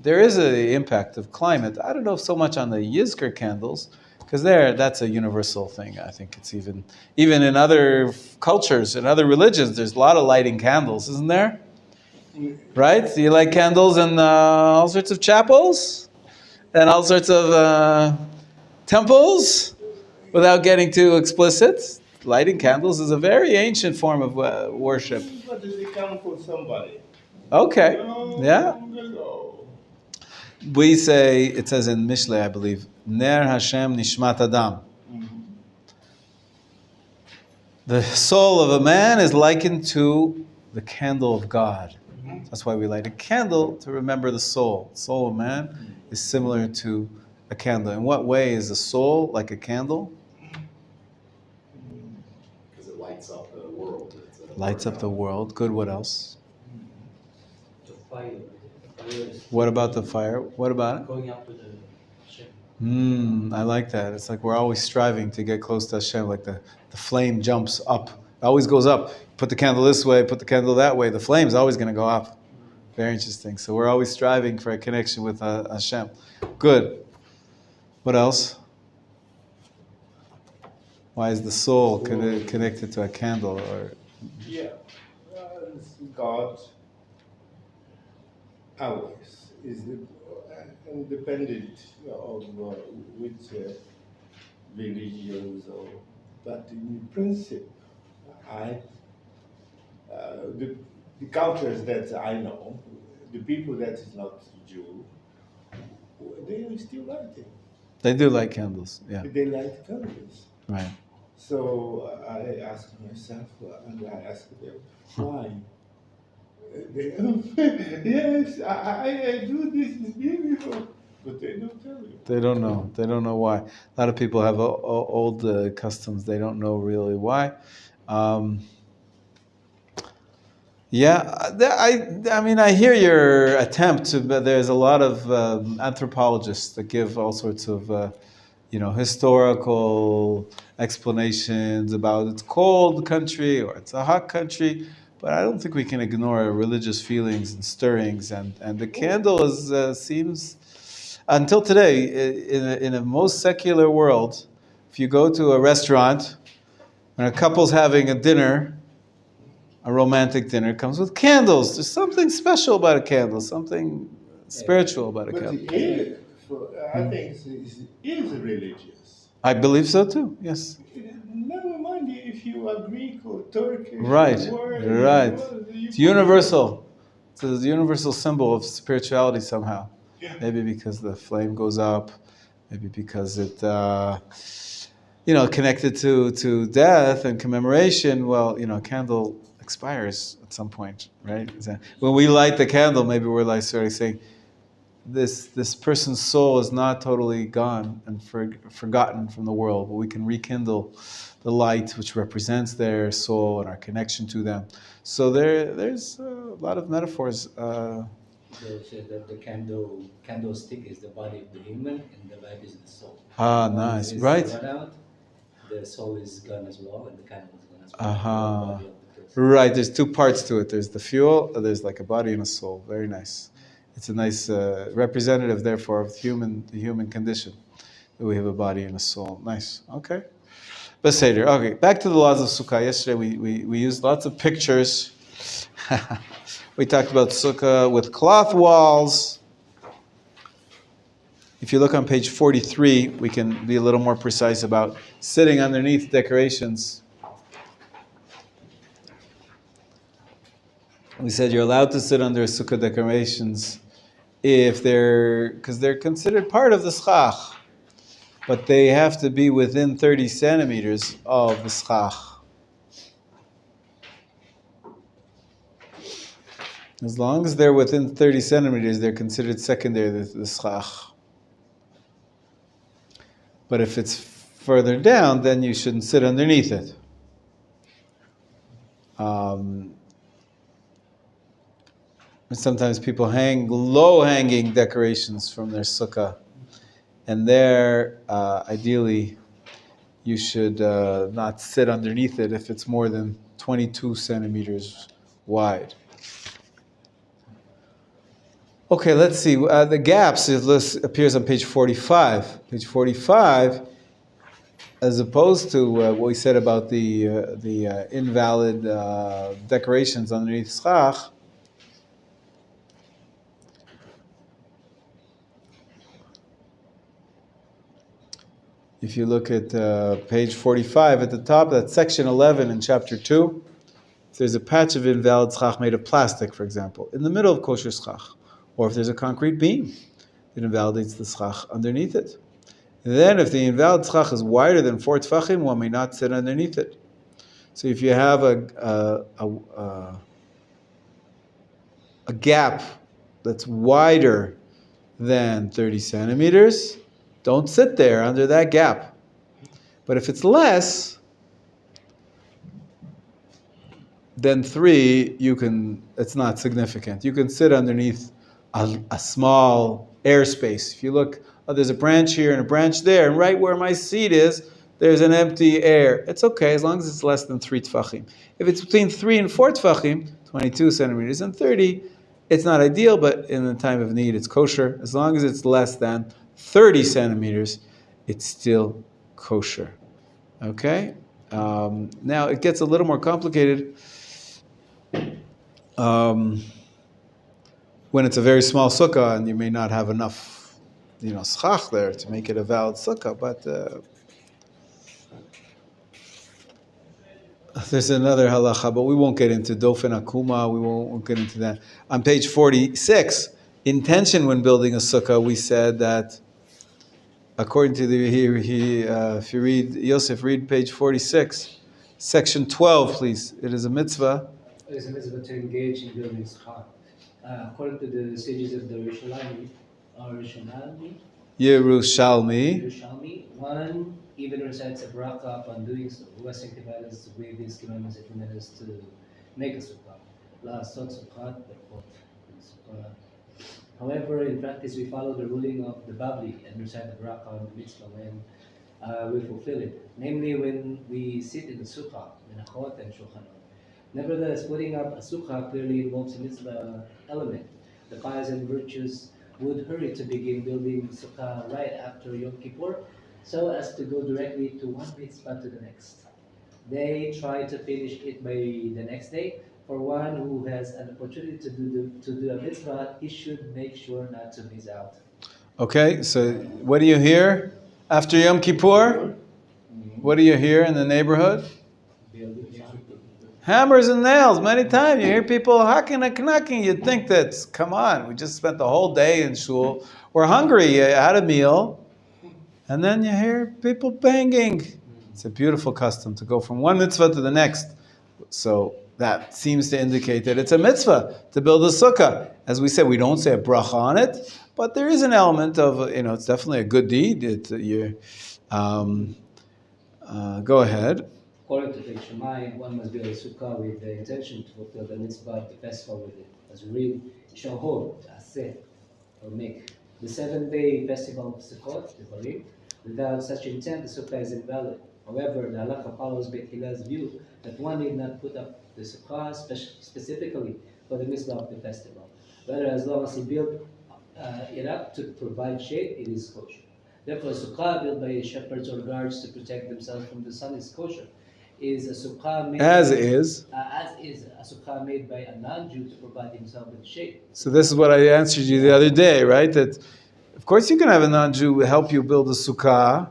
there is an impact of climate. I don't know so much on the Yizkor candles, because that's a universal thing. I think it's even in other cultures, in other religions, there's a lot of lighting candles, isn't there? Right? Do you light candles in all sorts of chapels? And all sorts of temples? Without getting too explicit, lighting candles is a very ancient form of worship. But they come for somebody. Okay, yeah. Long ago. We say, it says in Mishle, I believe, Ner Hashem Nishmat Adam. The soul of a man is likened to the candle of God. That's why we light a candle, to remember the soul. The soul of man is similar to a candle. In what way is the soul like a candle? Because it lights up the world. Lights up the world. Good, what else? The fire. The fire is What about the fire? What about it? going up to the Hashem. I like that. It's like we're always striving to get close to Hashem, like the flame jumps up. It always goes up. Put the candle this way, put the candle that way. The flame's always going to go up. Very interesting. So we're always striving for a connection with Hashem. Good. What else? Why is the soul connected to a candle? Yeah, God always is independent of which religions, but in principle, the cultures that I know, the people that is not Jew, they are still lighting. They do light candles, yeah. They light candles. Right. So I asked myself, and I asked them, why? Yes, I do this, is beautiful, but they don't tell you. They don't know. They don't know why. A lot of people have old customs. They don't know really why. I hear your attempt but there's a lot of anthropologists that give all sorts of, historical explanations about it's cold country or it's a hot country, but I don't think we can ignore religious feelings and stirrings, and the candle seems, until today, in a most secular world, if you go to a restaurant and a couple's having a dinner, a romantic dinner comes with candles. There's something special about a candle, something spiritual about a But candle. I think it is religious. I believe so too, yes. Never mind if you are Greek or Turkish. Right. You It's universal. It's a universal symbol of spirituality somehow. Yeah. Maybe because the flame goes up, maybe because it, connected to death and commemoration. Well, a candle expires at some point, right? When we light the candle, maybe we're like sort of saying, this person's soul is not totally gone and forgotten from the world, but we can rekindle the light which represents their soul and our connection to them. So there's a lot of metaphors. They say that the candlestick is the body of the human and the light is the soul. Nice, Once right? it's run out, the soul is gone as well, and the candle is gone as well. Uh-huh. The body of the person. Right, there's two parts to it. There's the fuel, there's like a body and a soul. Very nice. It's a nice representative, therefore, of the human condition. That we have a body and a soul. Nice. Okay. Beseder. Okay, back to the laws of Sukkah. Yesterday we used lots of pictures. We talked about Sukkah with cloth walls. If you look on page 43, we can be a little more precise about sitting underneath decorations. We said you're allowed to sit under Sukkah decorations if because they're considered part of the schach, but they have to be within 30 centimeters of the schach. As long as they're within 30 centimeters, they're considered secondary to the schach. But if it's further down, then you shouldn't sit underneath it. Sometimes people hang low-hanging decorations from their sukkah, and there, ideally, you should not sit underneath it if it's more than 22 centimeters wide. Okay, let's see. The gaps, it appears on page 45. Page 45, as opposed to what we said about the invalid decorations underneath schach, if you look at page 45 at the top, that's section 11 in chapter 2. If there's a patch of invalid schach made of plastic, for example, in the middle of kosher schach, or if there's a concrete beam that invalidates the schach underneath it. Then if the invalid schach is wider than 4 tefachim, one may not sit underneath it. So if you have a gap that's wider than 30 centimeters, don't sit there under that gap. But if it's less than 3, it's not significant. You can sit underneath a small airspace. If you look, there's a branch here and a branch there, and right where my seat is, there's an empty air. It's okay as long as it's less than 3 tefachim. If it's between 3 and 4 tefachim, 22 centimeters and 30, it's not ideal, but in the time of need, it's kosher. As long as it's less than 30 centimeters, it's still kosher. Okay? Now, it gets a little more complicated when it's a very small sukkah and you may not have enough, schach there to make it a valid sukkah, but there's another halacha, but we won't get into dofen akuma, we won't get into that. On page 46, intention when building a sukkah, we said that according to if you read, Yosef, read page 46, section 12, please. It is a mitzvah. It is a mitzvah to engage in building schach. According to the sages of the Yerushalmi, one even recites a bracha upon doing so. Who has sanctified us to obey these commandments and commanded us to make a sukkah. However, in practice, we follow the ruling of the Babli and recite the bracha on the mitzvah when we fulfill it, namely when we sit in the sukkah, menachot and shulchanot. Nevertheless, putting up a sukkah clearly involves a mitzvah element. The pious and virtuous would hurry to begin building sukkah right after Yom Kippur, so as to go directly to one mitzvah to the next. They try to finish it by the next day. For one who has an opportunity to do a mitzvah, he should make sure not to miss out. Okay, so what do you hear after Yom Kippur? What do you hear in the neighborhood? Hammers and nails. Many times you hear people hacking and knocking. You'd think that, come on, we just spent the whole day in shul. We're hungry. You had a meal. And then you hear people banging. It's a beautiful custom to go from one mitzvah to the next. So that seems to indicate that it's a mitzvah to build a sukkah. As we said, we don't say a bracha on it, but there is an element of, it's definitely a good deed. Go ahead. According to the Shemai, one must build a sukkah with the intention to fulfill the mitzvah of the festival with it. As we read, Shahod, Aseh, or make. The 7-day festival of Sukkot, the Barim. Without such intent, the sukkah is invalid. However, the halakha follows Beit Hillel's view that one need not put up the sukkah specifically for the mitzvah of the festival. Rather, as long as he built it up to provide shade, it is kosher. Therefore, a sukkah built by shepherds or guards to protect themselves from the sun is kosher. Is a sukkah made As is a sukkah made by a non-Jew to provide himself with shade. So this is what I answered you the other day, right? That of course you can have a non-Jew help you build a sukkah,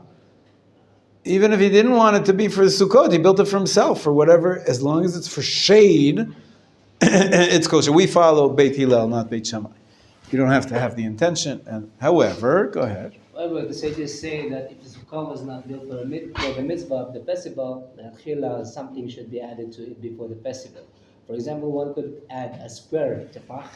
even if he didn't want it to be for the sukkot. He built it for himself, for whatever, as long as it's for shade, it's kosher. We follow Beit Hillel, not Beit Shammai. You don't have to have the intention. And however, go ahead. However, the sages say that if the sukkah was not built for the mitzvah of the festival, the something should be added to it before the festival. For example, one could add a square tefach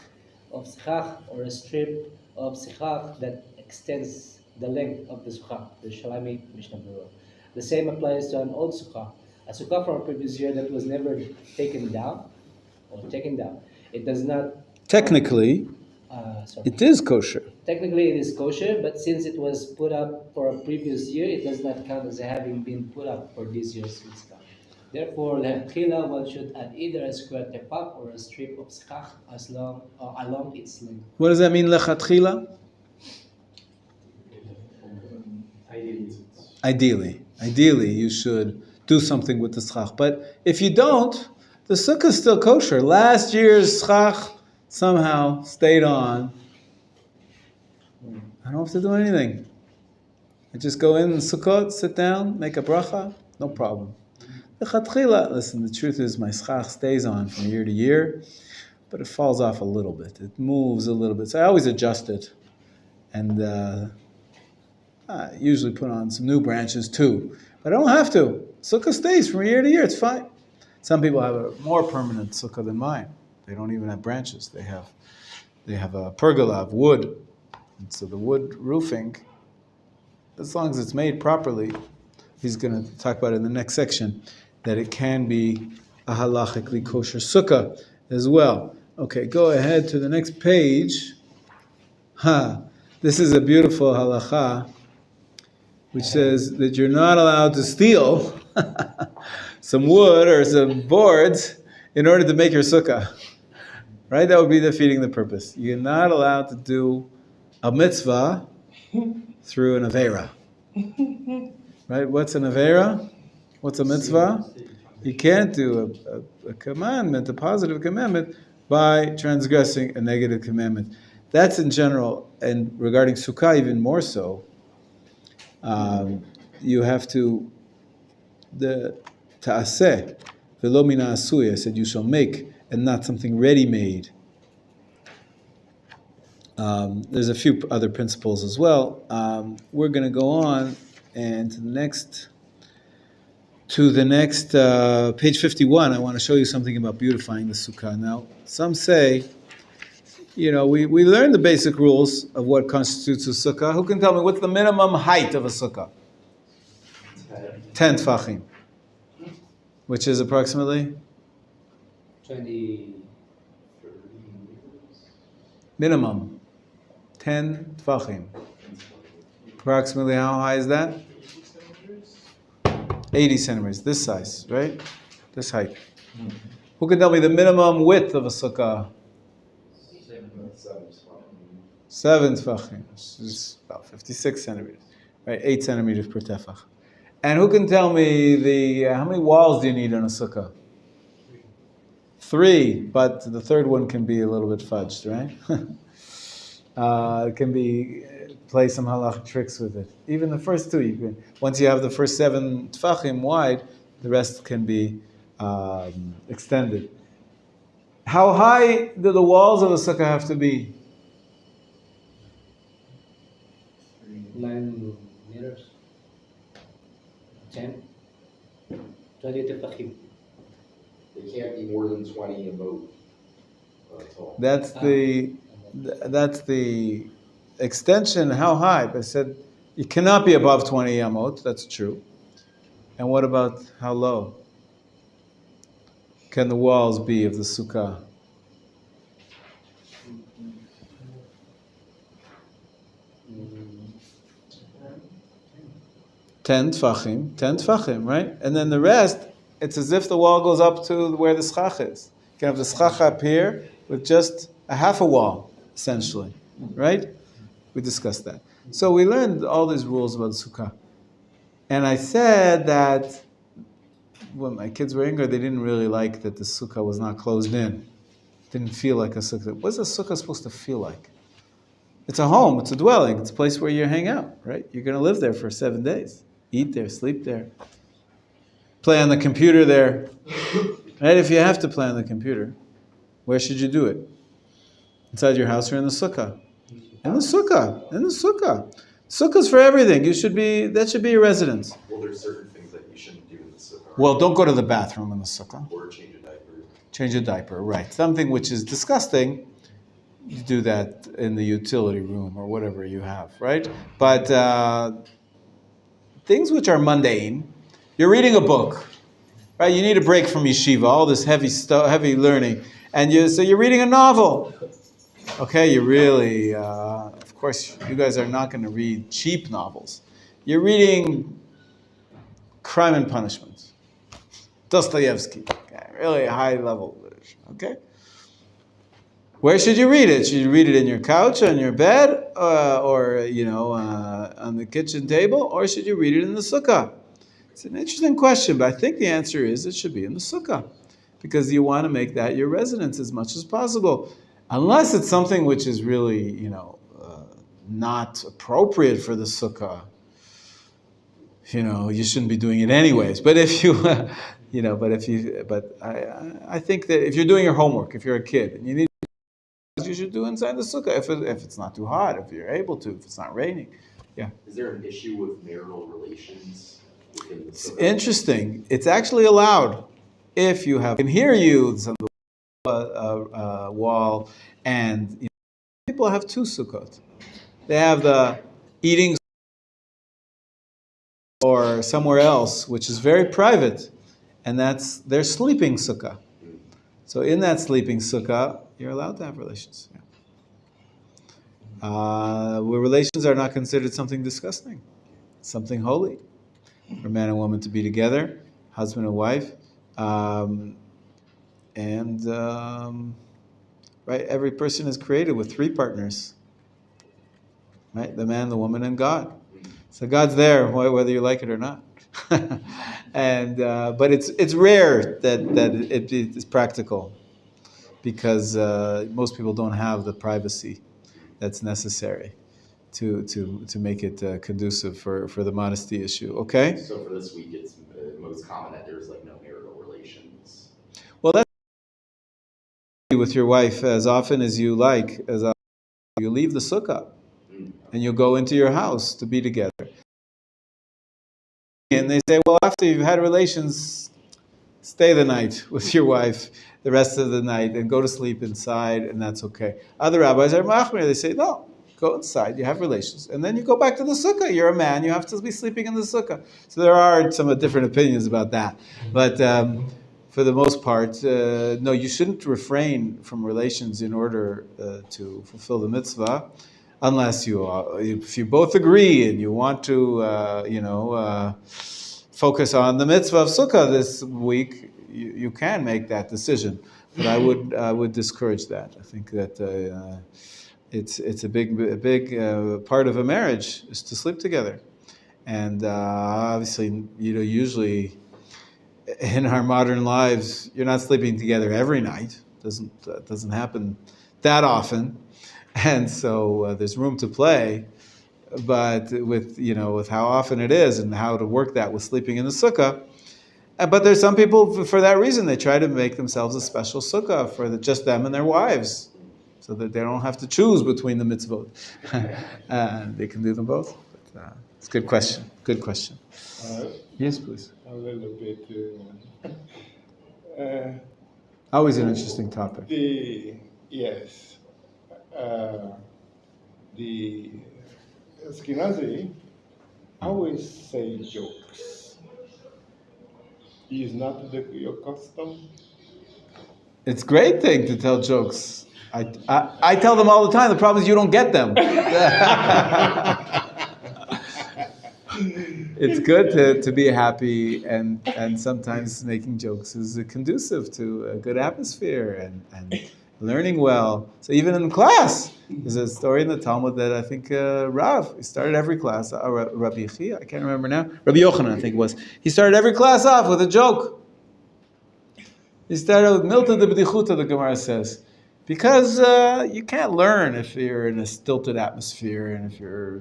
of sichach or a strip of sichach that extends the length of the sukkah, the Shalamit Mishnah Berurah. The same applies to an old sukkah. A sukkah from a previous year that was never taken down. It does not... Technically, it is kosher. Technically, it is kosher, but since it was put up for a previous year, it does not count as having been put up for this year's mitzvah. Therefore, lechila, one should add either a square tefach or a strip of schach along its length. What does that mean, lechatchila? Ideally, you should do something with the schach. But if you don't, the sukkah is still kosher. Last year's schach somehow stayed on. I don't have to do anything. I just go in the sukkot, sit down, make a bracha, no problem. Listen, the truth is my schach stays on from year to year, but it falls off a little bit. It moves a little bit. So I always adjust it. And I usually put on some new branches too. But I don't have to. Sukkah stays from year to year. It's fine. Some people have a more permanent sukkah than mine. They don't even have branches. They have a pergola of wood. And so the wood roofing, as long as it's made properly, he's going to talk about it in the next section, that it can be a halachically kosher sukkah as well. Okay, go ahead to the next page. This is a beautiful halacha, which says that you're not allowed to steal some wood or some boards in order to make your sukkah. Right? That would be defeating the purpose. You're not allowed to do a mitzvah through an avera. Right? What's an avera? What's a mitzvah? You can't do a commandment, a positive commandment, by transgressing a negative commandment. That's in general, and regarding sukkah even more so. You have to, the ta'aseh, velo mina asuya, said you shall make, and not something ready-made. There's a few other principles as well. We're going to go on and to the next page 51. I want to show you something about beautifying the sukkah. Now, some say, we learned the basic rules of what constitutes a sukkah. Who can tell me what's the minimum height of a sukkah? 10 tfachim, which is approximately 20. minimum 10 tfachim. Approximately how high is that? 80 centimeters. This size, right? This height. Who can tell me the minimum width of a sukkah? 7 tfachim, which is about 56 centimeters, right? 8 centimeters per tefach. And who can tell me how many walls do you need on a sukkah? 3, but the third one can be a little bit fudged, right? It can be play some halachic tricks with it. Even the first 2, you can. Once you have the first 7 tfachim wide, the rest can be extended. How high do the walls of a sukkah have to be? 9 meters. 10. 20 tefachim. They can't be more than 20 amot tall. That's the extension. How high? I said it cannot be above 20 amot. That's true. And what about how low can the walls be of the sukkah? 10 tfachim, right? And then the rest, it's as if the wall goes up to where the schach is. You can have the schach up here with just a half a wall, essentially, right? We discussed that. So we learned all these rules about the sukkah. And I said that when my kids were younger, they didn't really like that the sukkah was not closed in. Didn't feel like a sukkah. What's a sukkah supposed to feel like? It's a home, it's a dwelling, it's a place where you hang out, right? You're going to live there for 7 days. Eat there, sleep there. Play on the computer there. Right? If you have to play on the computer, where should you do it? Inside your house or in the sukkah? In the sukkah. In the sukkah. Sukkah's for everything. That should be your residence. Well, there's certain things that you shouldn't do in the sukkah. Well, don't go to the bathroom in the sukkah. Or change a diaper. Change a diaper, right. Something which is disgusting, you do that in the utility room or whatever you have, right? But things which are mundane, you're reading a book, right? You need a break from yeshiva, all this heavy learning, and so you're reading a novel. Okay, you really, of course, you guys are not going to read cheap novels. You're reading Crime and Punishment, Dostoevsky, okay, really high-level literature, okay? Where should you read it? Should you read it in your couch, on your bed, or on the kitchen table, or should you read it in the sukkah? It's an interesting question, but I think the answer is it should be in the sukkah, because you want to make that your residence as much as possible, unless it's something which is really, not appropriate for the sukkah. You shouldn't be doing it anyways. But if you, I think that if you're doing your homework, if you're a kid and you need, you should do inside the sukkah if it's not too hot, if you're able to, if it's not raining. Yeah. Is there an issue with marital relations within the It's sukkah? interesting. It's actually allowed if you can hear youths on the wall, and people have two sukkot. They have the eating or somewhere else, which is very private, and that's their sleeping sukkah. So in that sleeping sukkah, you're allowed to have relations. Yeah. Where relations are not considered something disgusting, something holy, for man and woman to be together, husband and wife, right. Every person is created with 3 partners, right? The man, the woman, and God. So God's there, whether you like it or not. And but it's rare that it is practical, because most people don't have the privacy that's necessary to make it conducive for the modesty issue. Okay. So for this week, it's most common that there's no marital relations. Well, that's with your wife as often as you like, as often as you leave the sukkah and you go into your house to be together. And they say, well, after you've had relations, stay the night with your wife the rest of the night and go to sleep inside, and that's okay. Other rabbis are machmir. They say, no, go inside, you have relations, and then you go back to the sukkah. You're a man, you have to be sleeping in the sukkah. So there are some different opinions about that. But for the most part, no, you shouldn't refrain from relations in order to fulfill the mitzvah, unless if you both agree and you want to, focus on the mitzvah of sukkah this week. You can make that decision, but I would discourage that. I think that it's a big part of a marriage is to sleep together, and obviously, usually in our modern lives, you're not sleeping together every night. Doesn't happen that often, and so there's room to play. But with how often it is and how to work that with sleeping in the sukkah. But there's some people, for that reason, they try to make themselves a special sukkah for just them and their wives, so that they don't have to choose between the mitzvot. They can do them both. But, it's a good question. Good question. Yes, please. A little bit. Always an interesting topic. The Ashkenazi always say jokes. Is not your custom? It's a great thing to tell jokes. I tell them all the time. The problem is you don't get them. It's good to be happy, and sometimes making jokes is conducive to a good atmosphere and learning well. So even in class, there's a story in the Talmud that I think Rav, he started every class, Rabbi Chia, I can't remember now, Rabbi Yochanan I think it was, he started every class off with a joke. He started with Milta de B'dichuta, the Gemara says. Because you can't learn if you're in a stilted atmosphere, and if you're,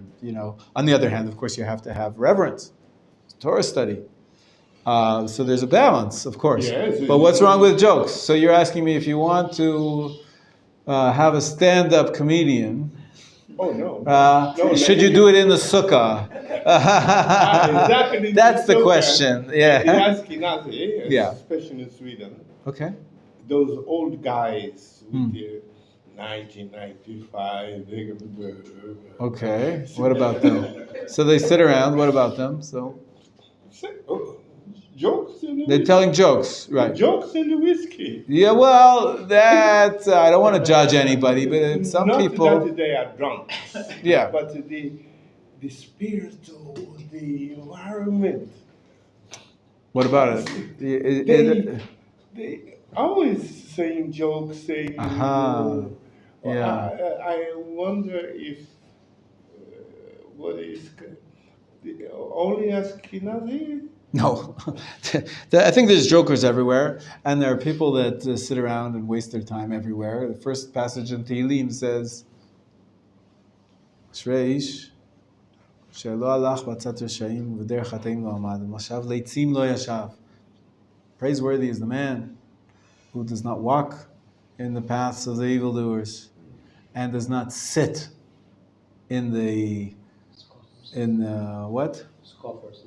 on the other hand, of course, you have to have reverence. It's Torah study. So there's a balance, of course. Yes, but what's wrong with jokes? So you're asking me if you want to have a stand-up comedian. Oh, no. Should you do it in the sukkah? Exactly. That's the question. Yeah. In Ashkenazi, Yeah. especially in Sweden, Okay. those old guys with their 1995. Okay. What about them? So they sit around. What about them? So Jokes in the they're telling jokes, right? Jokes in the whiskey. Yeah. Well, that I don't want to judge anybody, but some Not people. that they are drunk. Yeah. But the spirit of the environment. What about it? They always saying jokes, saying. Yeah. I wonder if what is the only Ashkenazi? No, I think there's jokers everywhere, and there are people that sit around and waste their time everywhere. The first passage in Tehillim says, "Shrei ish shelo alach b'atzat reshaim v'derech chata'im lo amad, v'mashav leitzim lo yashav." Praiseworthy is the man who does not walk in the paths of the evildoers, and does not sit in the what? Scoffers.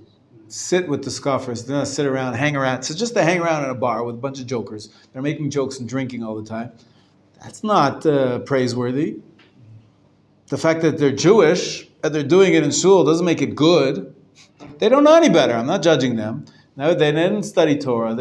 Sit with the scoffers. They're not sit around, hang around. So just to hang around in a bar with a bunch of jokers. They're making jokes and drinking all the time. That's not praiseworthy. The fact that they're Jewish and they're doing it in shul doesn't make it good. They don't know any better. I'm not judging them. No, they didn't study Torah.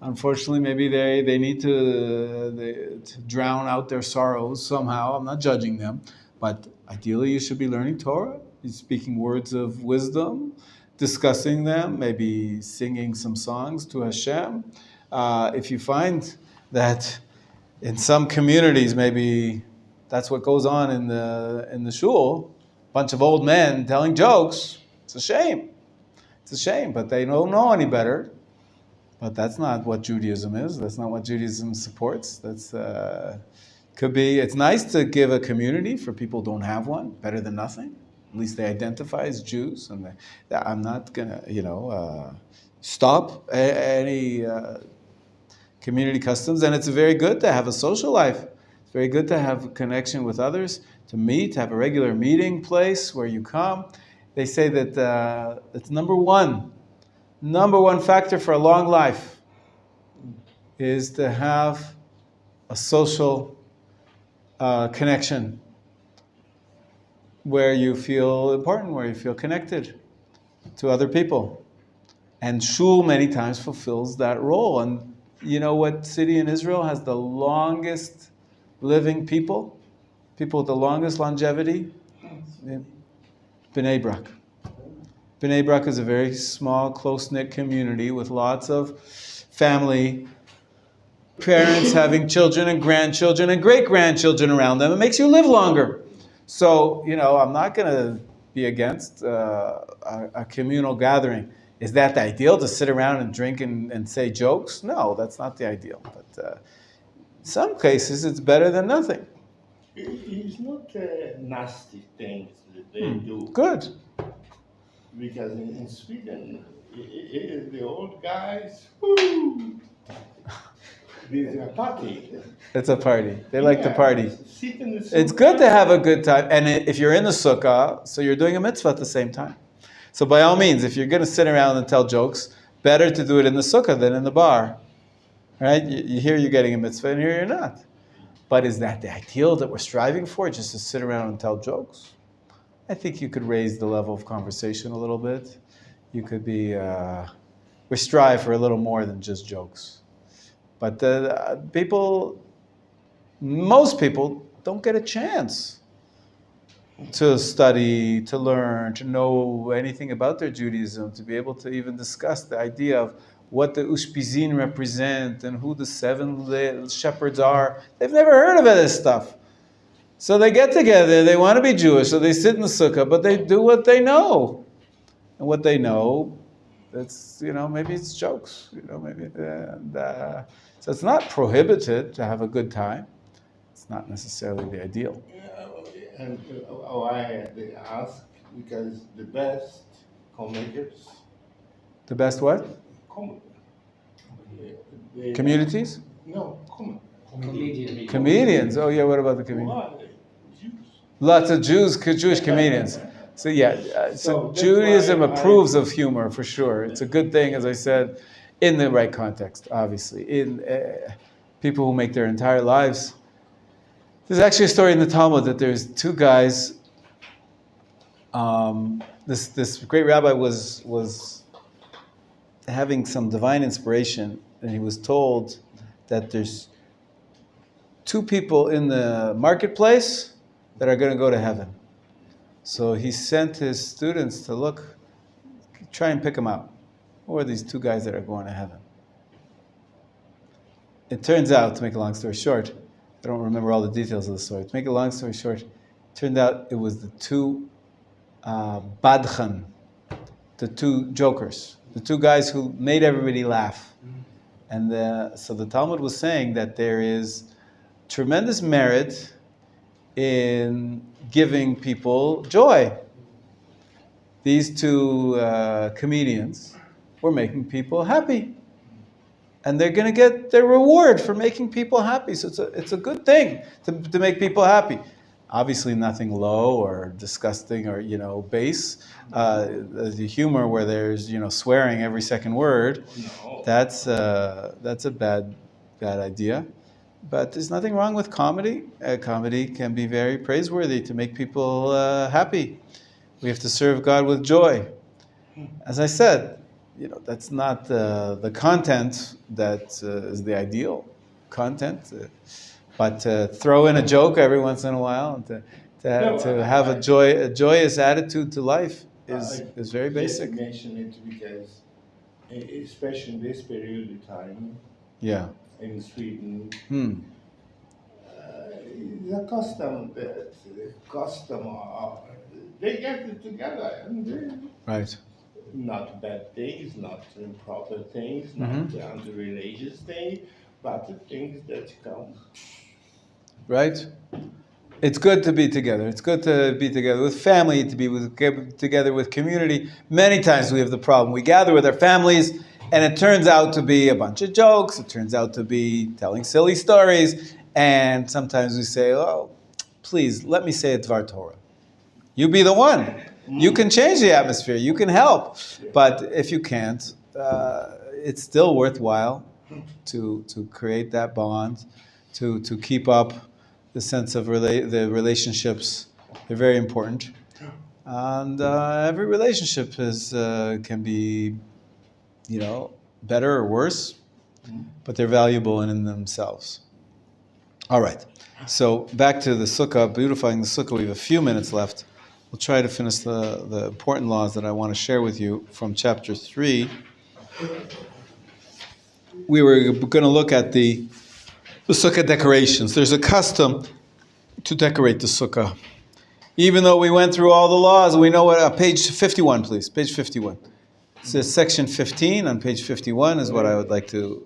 Unfortunately, maybe they need to drown out their sorrows somehow. I'm not judging them. But ideally, you should be learning Torah. You're speaking words of wisdom, discussing them, maybe singing some songs to Hashem. If you find that in some communities, maybe that's what goes on in the shul, a bunch of old men telling jokes, it's a shame. It's a shame, but they don't know any better. But that's not what Judaism is. That's not what Judaism supports. It's nice to give a community for people who don't have one, better than nothing. At least they identify as Jews, and I'm not gonna, stop any community customs. And it's very good to have a social life. It's very good to have a connection with others, to meet, to have a regular meeting place where you come. They say that it's number one factor for a long life is to have a social connection where you feel important, where you feel connected to other people. And shul many times fulfills that role. And you know what city in Israel has the longest living people with the longest longevity? Bnei Brak. Bnei Brak is a very small, close-knit community with lots of family, parents having children and grandchildren and great-grandchildren around them. It makes you live longer. So, I'm not going to be against a communal gathering. Is that the ideal, to sit around and drink and say jokes? No, that's not the ideal. But in some cases, it's better than nothing. It's not nasty things that they do. Good. Because in Sweden, the old guys, whoo, there's a party. It's a party. They like to party. Sit in the sukkah. It's good to have a good time. And if you're in the sukkah, so you're doing a mitzvah at the same time. So by all means, if you're going to sit around and tell jokes, better to do it in the sukkah than in the bar. Right? Here you're getting a mitzvah, and here you're not. But is that the ideal that we're striving for, just to sit around and tell jokes? I think you could raise the level of conversation a little bit. You could be, we strive for a little more than just jokes. But most people don't get a chance to study, to learn, to know anything about their Judaism, to be able to even discuss the idea of what the Ushpizin represent and who the 7 shepherds are. They've never heard of this stuff. So they get together, they want to be Jewish, so they sit in the sukkah, but they do what they know. And what they know, it's, maybe it's jokes, maybe. So it's not prohibited to have a good time. It's not necessarily the ideal. And I had to ask, because the best filmmakers. The best what? Communities? No, comedians. Oh yeah, what about the comedians? Lots of Jewish comedians. So yeah, so Judaism approves of humor for sure. It's a good thing, as I said, in the right context, obviously. In people who make their entire lives. There's actually a story in the Talmud that there's 2 guys. This great rabbi was having some divine inspiration, and he was told that there's 2 people in the marketplace that are going to go to heaven. So he sent his students to try and pick them out. Who are these 2 guys that are going to heaven? It turns out, to make a long story short, I don't remember all the details of the story. To make a long story short, it turned out it was the 2 badchan, the 2 jokers, the 2 guys who made everybody laugh. And so the Talmud was saying that there is tremendous merit in giving people joy. These 2 comedians were making people happy. And they're going to get their reward for making people happy. So it's a good thing to make people happy. Obviously nothing low or disgusting or, base. The humor where there's, swearing every second word, that's a bad idea. But there's nothing wrong with comedy. Comedy can be very praiseworthy to make people happy. We have to serve God with joy. As I said, that's not the content that is the ideal content. But to throw in a joke every once in a while and to have a joyous attitude to life is very basic. I mention it because, especially in this period of time, in Sweden, the custom they get it together and right. Not bad things, not improper things, not anti-religious things, but the things that come. Right? It's good to be together. It's good to be together with family, to be together with community. Many times we have the problem. We gather with our families, and it turns out to be a bunch of jokes. It turns out to be telling silly stories. And sometimes we say, oh, please, let me say a Dvar Torah. You be the one. You can change the atmosphere. You can help. But if you can't, it's still worthwhile to create that bond, to keep up the sense of the relationships. They're very important. And every relationship can be, better or worse, but they're valuable in themselves. All right. So back to the sukkah, beautifying the sukkah. We have a few minutes left. We'll try to finish the important laws that I want to share with you from chapter 3. We were going to look at the sukkah decorations. There's a custom to decorate the sukkah. Even though we went through all the laws, we know what, page 51, please, page 51. It says section 15 on page 51 is what I would like to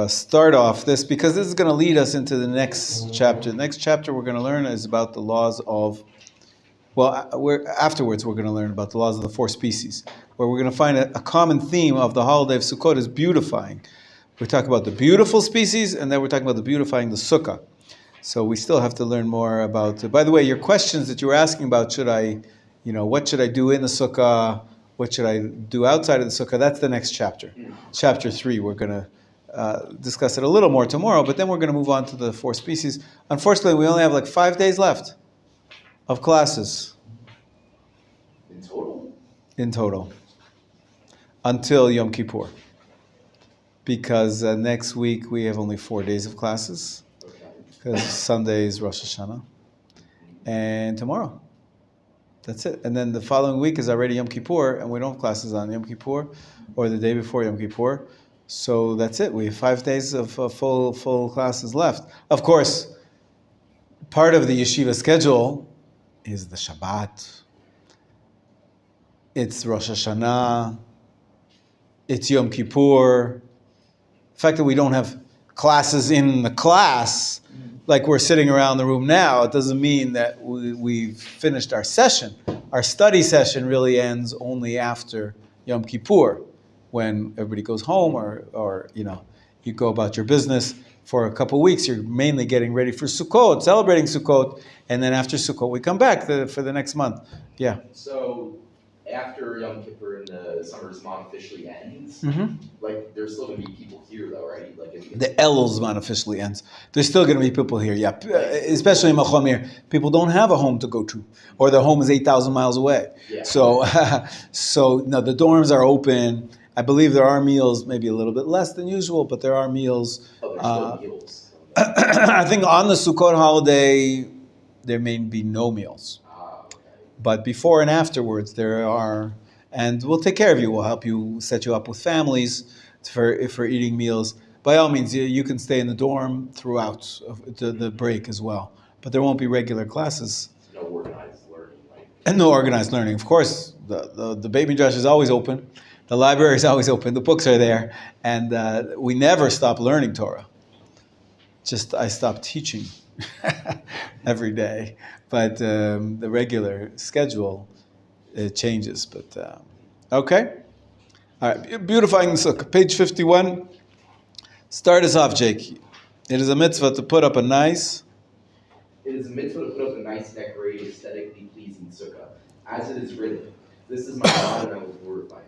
start off this, because this is going to lead us into the next chapter. The next chapter we're going to learn is about the laws of, afterwards we're going to learn about the laws of the 4 species, where we're going to find a common theme of the holiday of Sukkot is beautifying. We talk about the beautiful species, and then we're talking about the beautifying the sukkah. So we still have to learn more about, by the way, your questions that you were asking about, what should I do in the sukkah? what should I do outside of the sukkah, that's the next chapter. Chapter 3, we're going to discuss it a little more tomorrow, but then we're going to move on to the 4 species. Unfortunately, we only have like 5 days left of classes. In total. Until Yom Kippur. Because next week we have only 4 days of classes. Because Sunday is Rosh Hashanah. And tomorrow. That's it. And then the following week is already Yom Kippur, and we don't have classes on Yom Kippur or the day before Yom Kippur. So that's it. We have 5 days of full classes left. Of course, part of the yeshiva schedule is the Shabbat. It's Rosh Hashanah. It's Yom Kippur. The fact that we don't have classes in the class, like we're sitting around the room now, it doesn't mean that we've finished our session. Our study session really ends only after Yom Kippur, when everybody goes home or you go about your business for a couple of weeks. You're mainly getting ready for Sukkot, celebrating Sukkot, and then after Sukkot we come back for the next month. Yeah. So after Yom Kippur and the summer Zman officially ends, like there's still going to be people here though, right? Like the Elul Zman officially ends. There's still going to be people here, yeah. Especially in Machon Meir. People don't have a home to go to, or their home is 8,000 miles away. Yeah. So no, the dorms are open. I believe there are meals, maybe a little bit less than usual, but there are meals. Oh, there's still meals. I think on the Sukkot holiday, there may be no meals. But before and afterwards, there are, and we'll take care of you. We'll help you, set you up with families for eating meals. By all means, you can stay in the dorm throughout the break as well. But there won't be regular classes. No organized learning, right? And no organized learning. Of course, the Beit Midrash is always open. The library is always open. The books are there. And we never stop learning Torah. Just I stopped teaching every day. But the regular schedule, it changes. But okay. All right. Beautifying the sukkah. Page 51. Start us off, Jake. It is a mitzvah to put up a nice... It is a mitzvah to put up a nice, decorated, aesthetically pleasing sukkah. As it is written, this is my God and I will glorify him.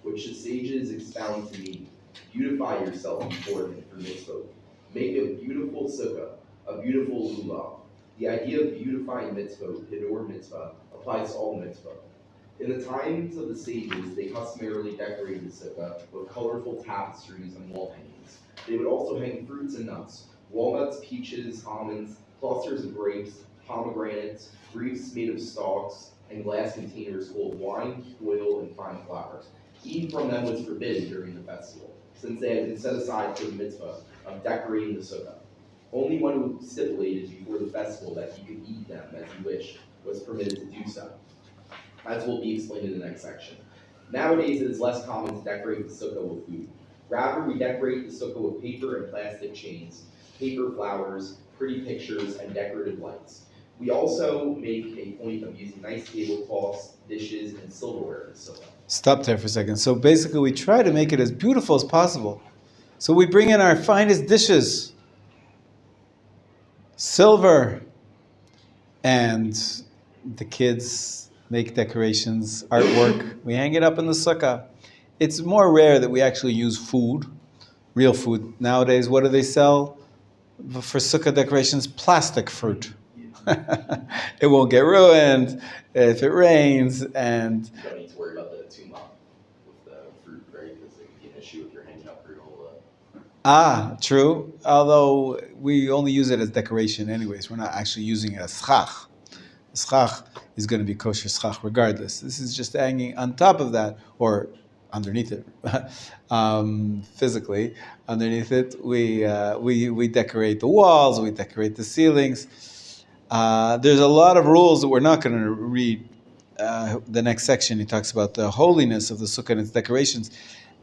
Which the sages expound to me. Beautify yourself before him for mitzvah. Make a beautiful sukkah, a beautiful lulav. The idea of beautifying mitzvah, Hidur mitzvah, applies to all mitzvah. In the times of the sages, they customarily decorated the sukkah with colorful tapestries and wall hangings. They would also hang fruits and nuts, walnuts, peaches, almonds, clusters of grapes, pomegranates, wreaths made of stalks, and glass containers full of wine, oil, and fine flowers. Eating from them was forbidden during the festival, since they had been set aside for the mitzvah of decorating the sukkah. Only one who stipulated before the festival that he could eat them as he wished was permitted to do so, as will be explained in the next section. Nowadays, it is less common to decorate the sukkah with food. Rather, we decorate the sukkah with paper and plastic chains, paper flowers, pretty pictures, and decorative lights. We also make a point of using nice tablecloths, dishes, and silverware in the sukkah. Stop there for a second. So basically, we try to make it as beautiful as possible. So we bring in our finest dishes. Silver, and the kids make decorations, artwork. We hang it up in the sukkah. It's more rare that we actually use food, real food. Nowadays, what do they sell for sukkah decorations? Plastic fruit. It won't get ruined if it rains, and you don't need to worry about the tumah with the fruit, right? Because it can be an issue if you're hanging up real. True. Although we only use it as decoration anyways. We're not actually using it as schach. Schach is going to be kosher schach regardless. This is just hanging on top of that, or underneath it, physically. Underneath it, we decorate the walls, we decorate the ceilings. There's a lot of rules that we're not going to read. The next section, he talks about the holiness of the sukkah and its decorations.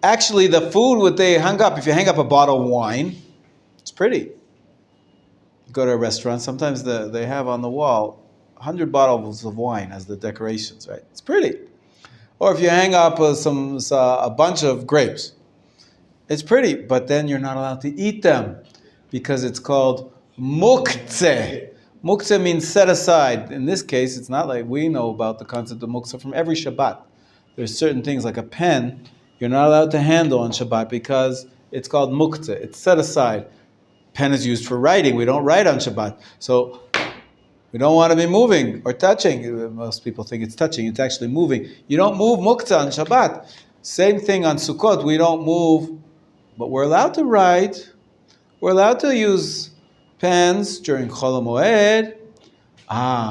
Actually, the food what they hung up, if you hang up a bottle of wine, it's pretty. You go to a restaurant, sometimes they have on the wall 100 bottles of wine as the decorations, right? It's pretty. Or if you hang up a bunch of grapes, it's pretty, but then you're not allowed to eat them because it's called muktzeh. Muktzeh means set aside. In this case, it's not like we know about the concept of muktzeh from every Shabbat. There's certain things like a pen you're not allowed to handle on Shabbat because it's called muktzah. It's set aside. Pen is used for writing. We don't write on Shabbat. So we don't want to be moving or touching. Most people think it's touching. It's actually moving. You don't move muktzah on Shabbat. Same thing on Sukkot. We don't move, but we're allowed to write. We're allowed to use pens during Chol HaMoed.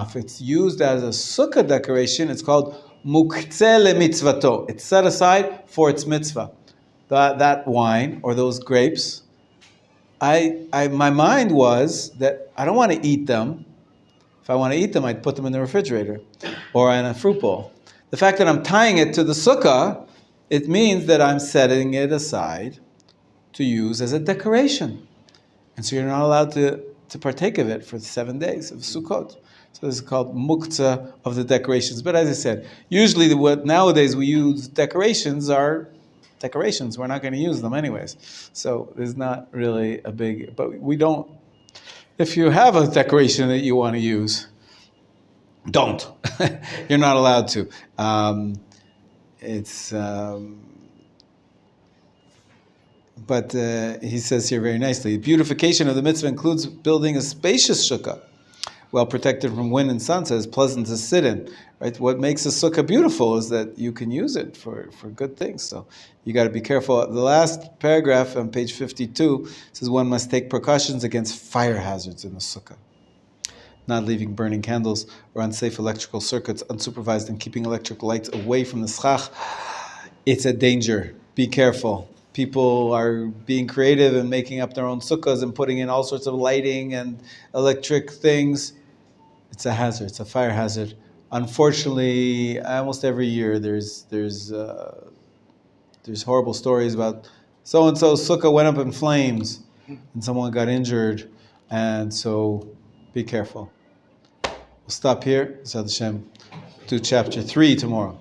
If it's used as a sukkah decoration, it's called muktzeh lemitzvato. It's set aside for its mitzvah. That wine or those grapes, my mind was that I don't want to eat them. If I want to eat them, I'd put them in the refrigerator or in a fruit bowl. The fact that I'm tying it to the sukkah, it means that I'm setting it aside to use as a decoration. And so you're not allowed to partake of it for 7 days of Sukkot. So this is called muktzah of the decorations. But as I said, usually what nowadays we use decorations are decorations. We're not going to use them anyways. So there's not really a big, but we don't, if you have a decoration that you want to use, don't. You're not allowed to. But he says here very nicely, beautification of the mitzvah includes building a spacious sukkah, well protected from wind and sun, so it's pleasant to sit in. Right? What makes a sukkah beautiful is that you can use it for good things. So you got to be careful. The last paragraph on page 52 says one must take precautions against fire hazards in the sukkah. Not leaving burning candles or unsafe electrical circuits unsupervised and keeping electric lights away from the schach. It's a danger. Be careful. People are being creative and making up their own sukkahs and putting in all sorts of lighting and electric things. It's a hazard. It's a fire hazard. Unfortunately, almost every year there's horrible stories about so-and-so's sukkah went up in flames and someone got injured. And so be careful. We'll stop here. Hashem, do chapter 3 tomorrow.